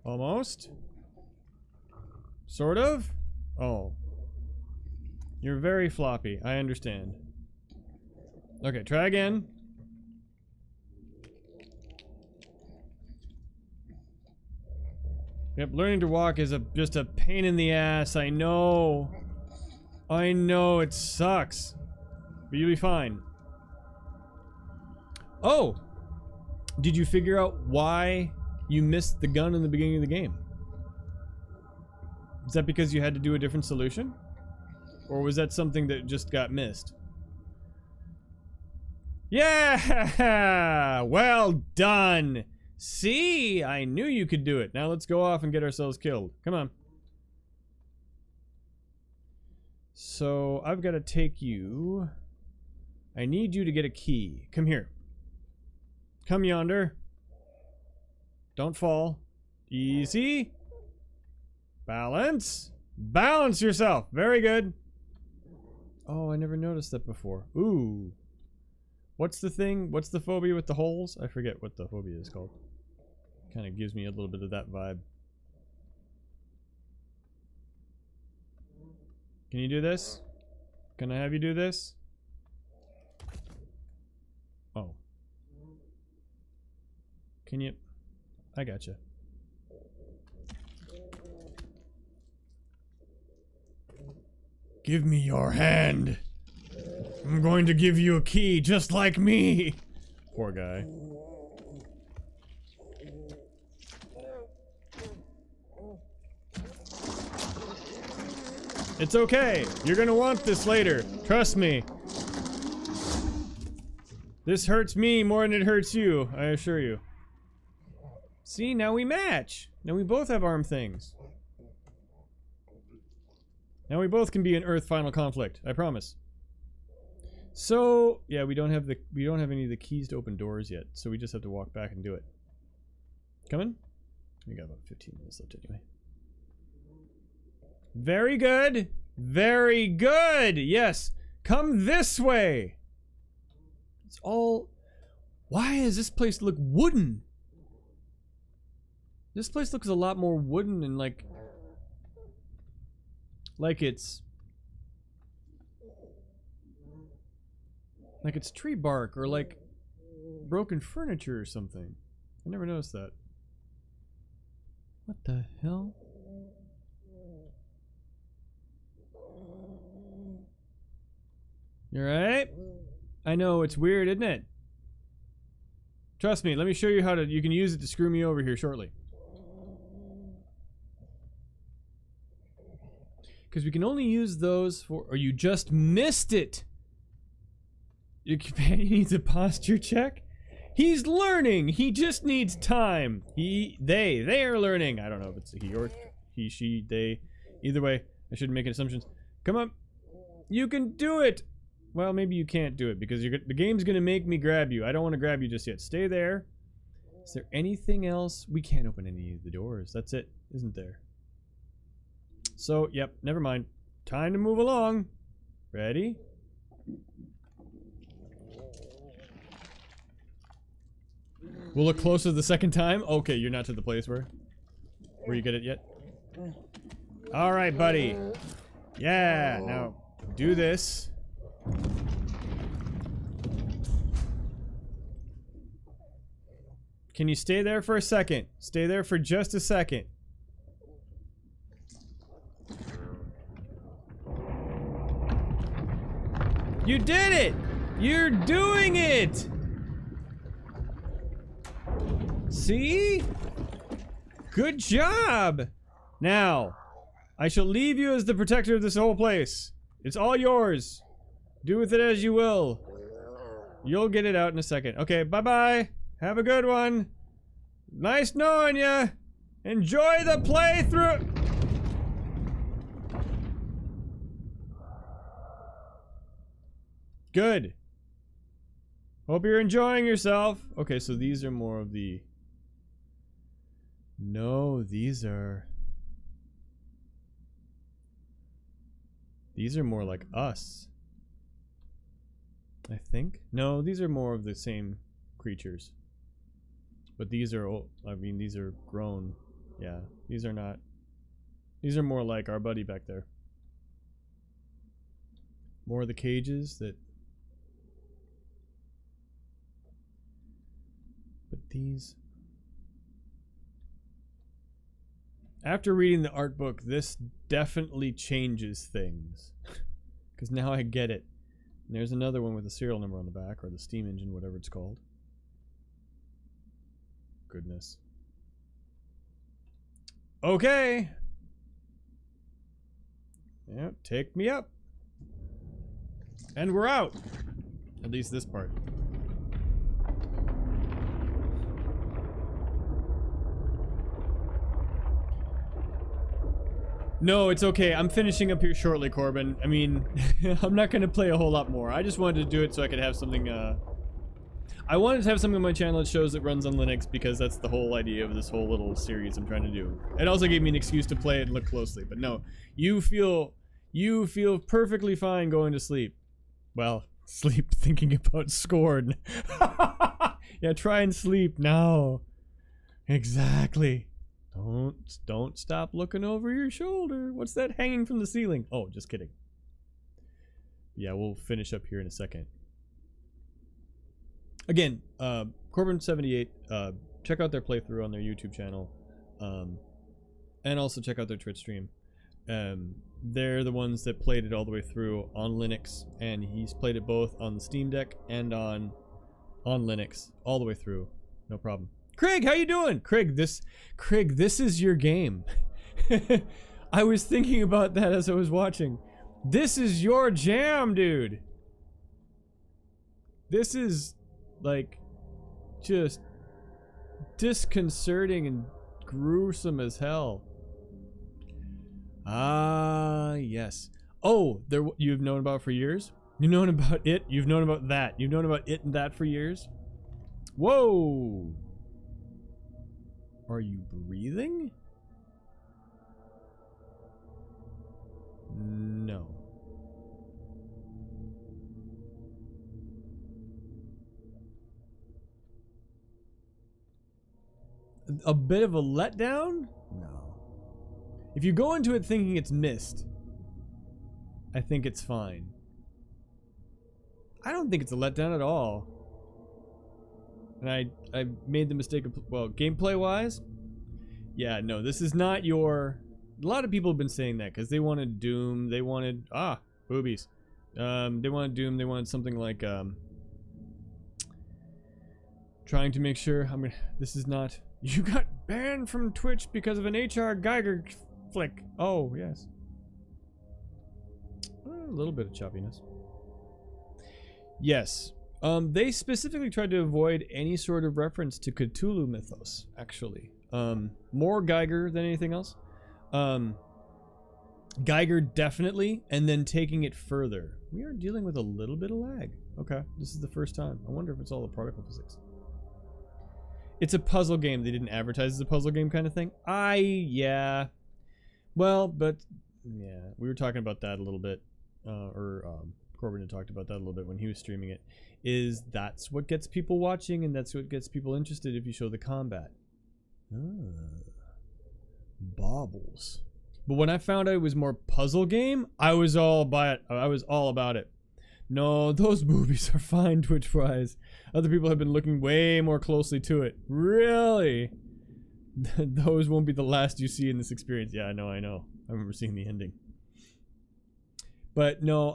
Almost? Sort of? Oh. You're very floppy. I understand. Okay, try again. Yep, learning to walk is just a pain in the ass. I know. I know, it sucks. But you'll be fine. Oh! Did you figure out why you missed the gun in the beginning of the game? Is that because you had to do a different solution? Or was that something that just got missed? Yeah! Well done! See? I knew you could do it. Now let's go off and get ourselves killed. Come on. So, I've got to take you... I need you to get a key. Come here. Come yonder. Don't fall. Easy. Balance. Balance yourself. Very good. Oh, I never noticed that before. Ooh. What's the thing? What's the phobia with the holes? I forget what the phobia is called. Kind of gives me a little bit of that vibe. Can you do this? Can I have you do this? Oh. Can you? I gotcha. Give me your hand. I'm going to give you a key just like me. Poor guy. It's okay. You're gonna want this later. Trust me. This hurts me more than it hurts you, I assure you. See, now we match. Now we both have arm things. Now we both can be in Earth Final Conflict, I promise. So, yeah, we don't have any of the keys to open doors yet, so we just have to walk back and do it. Coming? We got about 15 minutes left anyway. Very good. Very good. Yes. Come this way. It's all... Why does this place look wooden? This place looks a lot more wooden and like it's tree bark or like broken furniture or something. I never noticed that. What the hell? You alright? I know, it's weird, isn't it? Trust me, let me show you how you can use it to screw me over here shortly. Because we can only use those for... Or you just missed it! Your companion needs a posture check? He's learning! He just needs time! They are learning! I don't know if it's a he or he, she, they. Either way, I shouldn't make assumptions. Come on! You can do it! Well, maybe you can't do it because the game's gonna make me grab you. I don't want to grab you just yet. Stay there. Is there anything else? We can't open any of the doors. That's it, isn't there? So, yep, never mind. Time to move along. Ready? We'll look closer the second time. Okay, you're not to the place where you get it yet. All right, buddy. Yeah, now do this. Can you stay there for a second? Stay there for just a second. You did it! You're doing it! See? Good job! Now, I shall leave you as the protector of this whole place. It's all yours. Do with it as you will. You'll get it out in a second. Okay, bye-bye. Have a good one. Nice knowing ya. Enjoy the playthrough. Good. Hope you're enjoying yourself. Okay, so these are more of the... No, these are more like us. I think. No, these are more of the same creatures. But these are old. I mean, these are grown. Yeah, these are not. These are more like our buddy back there. More of the cages that... But these... After reading the art book, this definitely changes things. Because now I get it. And there's another one with a serial number on the back, or the steam engine, whatever it's called. Goodness. Okay! Yeah, take me up. And we're out! At least this part. No, it's okay. I'm finishing up here shortly, Corbin. I mean, I'm not gonna play a whole lot more. I just wanted to do it so I could have something, I wanted to have something on my channel that shows it runs on Linux because that's the whole idea of this whole little series I'm trying to do. It also gave me an excuse to play it and look closely, but no. You feel You feel perfectly fine going to sleep. Well, sleep thinking about SCORN. Yeah, try and sleep now. Exactly. Don't stop looking over your shoulder. What's that hanging from the ceiling? Oh, just kidding. Yeah, we'll finish up here in a second. Again, Corbin78, check out their playthrough on their YouTube channel. And also check out their Twitch stream. They're the ones that played it all the way through on Linux, and he's played it both on the Steam Deck and on Linux all the way through. No problem. Craig, how you doing? Craig, this is your game. I was thinking about that as I was watching. This is your jam, dude. This is like just disconcerting and gruesome as hell. Ah, yes. Oh, you've known about for years? You've known about it, you've known about that. You've known about it and that for years? Whoa! Are you breathing? No. A bit of a letdown? No. If you go into it thinking it's missed, I think it's fine. I don't think it's a letdown at all. And I made the mistake of, well, gameplay wise, yeah, no, this is not your. A lot of people have been saying that because they wanted Doom, they wanted boobies. They wanted Doom, they wanted something like trying to make sure. I mean, this is not. You got banned from Twitch because of an H.R. Geiger flick. Oh yes, a little bit of choppiness. Yes. They specifically tried to avoid any sort of reference to Cthulhu mythos, actually. More Geiger than anything else. Geiger definitely, and then taking it further. We are dealing with a little bit of lag. Okay, this is the first time. I wonder if it's all the particle physics. It's a puzzle game. They didn't advertise as a puzzle game kind of thing. Yeah. Well, but, yeah, we were talking about that a little bit, Corbin had talked about that a little bit when he was streaming it, is that's what gets people watching and that's what gets people interested if you show the combat. Baubles. But when I found out it was more puzzle game, I was all about it. No, those movies are fine Twitch-wise. Other people have been looking way more closely to it. Really? Those won't be the last you see in this experience. Yeah, I know. I remember seeing the ending. But no,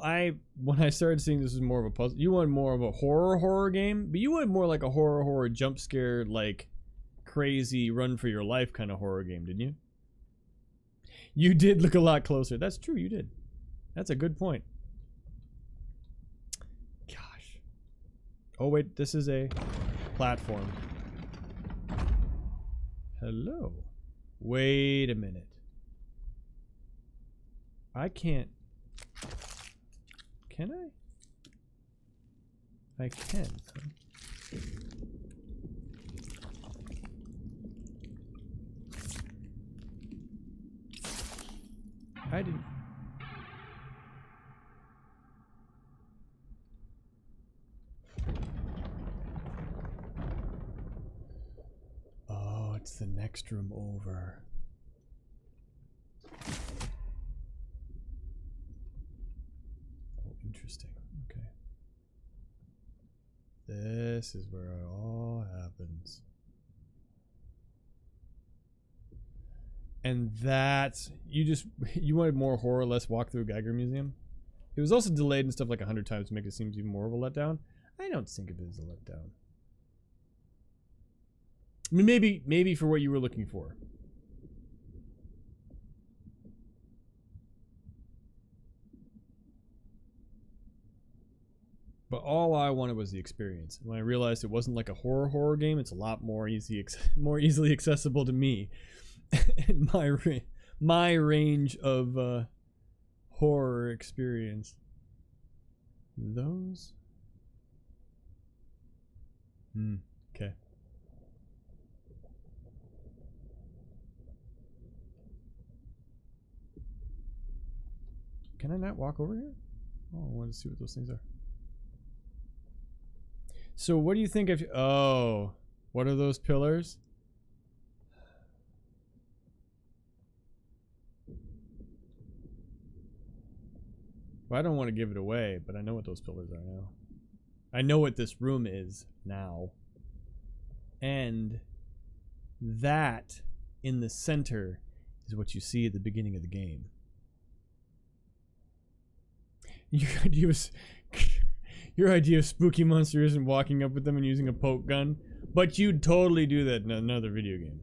when I started seeing this was more of a puzzle. You wanted more of a horror game, but you wanted more like a horror jump scare, like crazy run for your life kind of horror game, didn't you? You did look a lot closer. That's true, you did. That's a good point. Gosh. Oh wait, this is a platform. Hello. Wait a minute. I can't. Can I? I can. I didn't. Oh, it's the next room over. Interesting. Okay. This is where it all happens. And that's you wanted more horror, less walk through Geiger Museum. It was also delayed and stuff like 100 times to make it seem even more of a letdown. I don't think of it as a letdown. I mean, maybe for what you were looking for. But all I wanted was the experience. When I realized it wasn't like a horror game, it's a lot more more easily accessible to me, and my range of horror experience. Those. Okay. can I not walk over here? Oh, I wanted to see what those things are. So what do you think of... Oh, what are those pillars? Well, I don't want to give it away, but I know what those pillars are now. I know what this room is now. And that in the center is what you see at the beginning of the game. Your idea of spooky monster isn't walking up with them and using a poke gun, but you'd totally do that in another video game.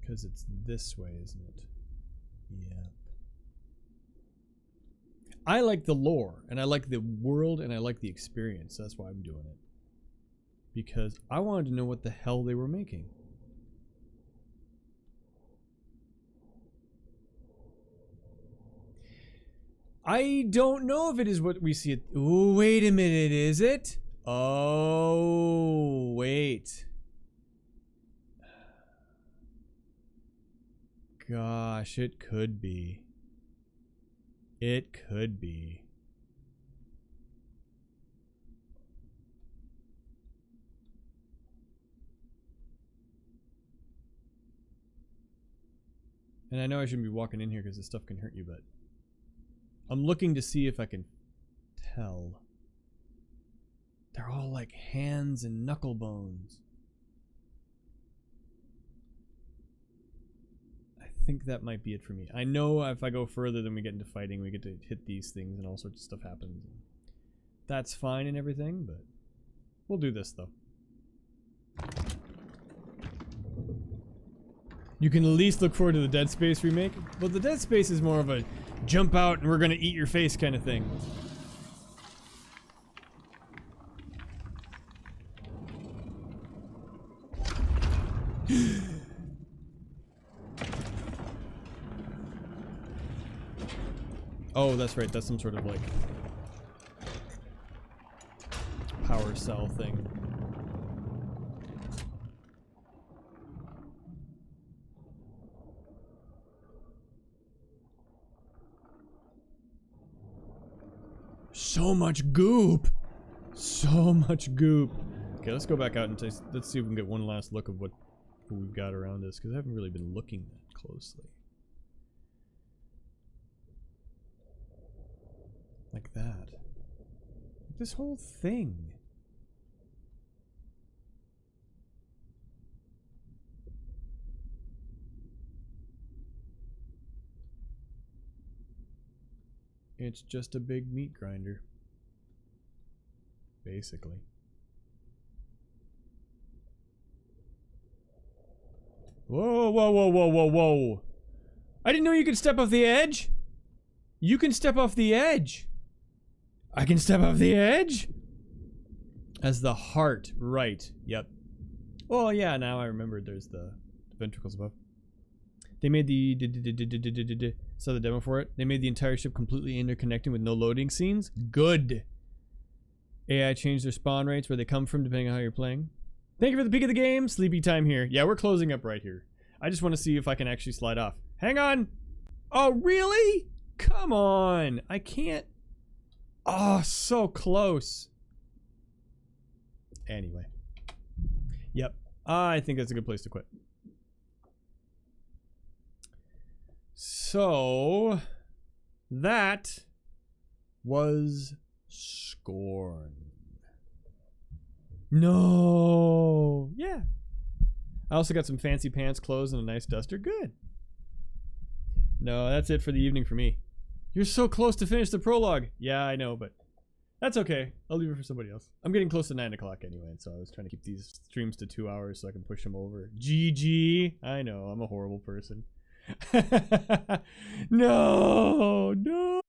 Because it's this way, isn't it? Yeah. I like the lore, and I like the world, and I like the experience. That's why I'm doing it. Because I wanted to know what the hell they were making. I don't know if it is what we see it. Ooh, wait a minute, is it? Oh, wait. Gosh, it could be. It could be. And I know I shouldn't be walking in here because this stuff can hurt you, but I'm looking to see if I can tell. They're all like hands and knuckle bones. I think that might be it for me. I know if I go further, then we get into fighting, we get to hit these things and all sorts of stuff happens. That's fine and everything, but we'll do this though. You can at least look forward to the Dead Space remake, but the Dead Space is more of a jump out and we're gonna eat your face kind of thing. Oh, that's right, that's some sort of like power cell thing. So much goop! So much goop. Okay, let's go back out and let's see if we can get one last look of what we've got around us, because I haven't really been looking that closely. Like that. This whole thing. It's just a big meat grinder. Basically. Whoa, whoa, whoa, whoa, whoa, whoa. I didn't know you could step off the edge. You can step off the edge. I can step off the edge? As the heart, right. Yep. Oh yeah, now I remembered there's the ventricles above. They made the saw the demo for it. They made the entire ship completely interconnecting with no loading scenes. Good. AI changed their spawn rates, where they come from, depending on how you're playing. Thank you for the peek of the game. Sleepy time here. Yeah, we're closing up right here. I just want to see if I can actually slide off. Hang on. Oh, really? Come on. I can't. Oh, so close. Anyway. Yep. I think that's a good place to quit. So, that was SCORN. No. Yeah. I also got some fancy pants, clothes, and a nice duster. Good. No, that's it for the evening for me. You're so close to finish the prologue. Yeah, I know, but that's okay. I'll leave it for somebody else. I'm getting close to 9 o'clock anyway, so I was trying to keep these streams to 2 hours so I can push them over. GG. I know, I'm a horrible person. No, no.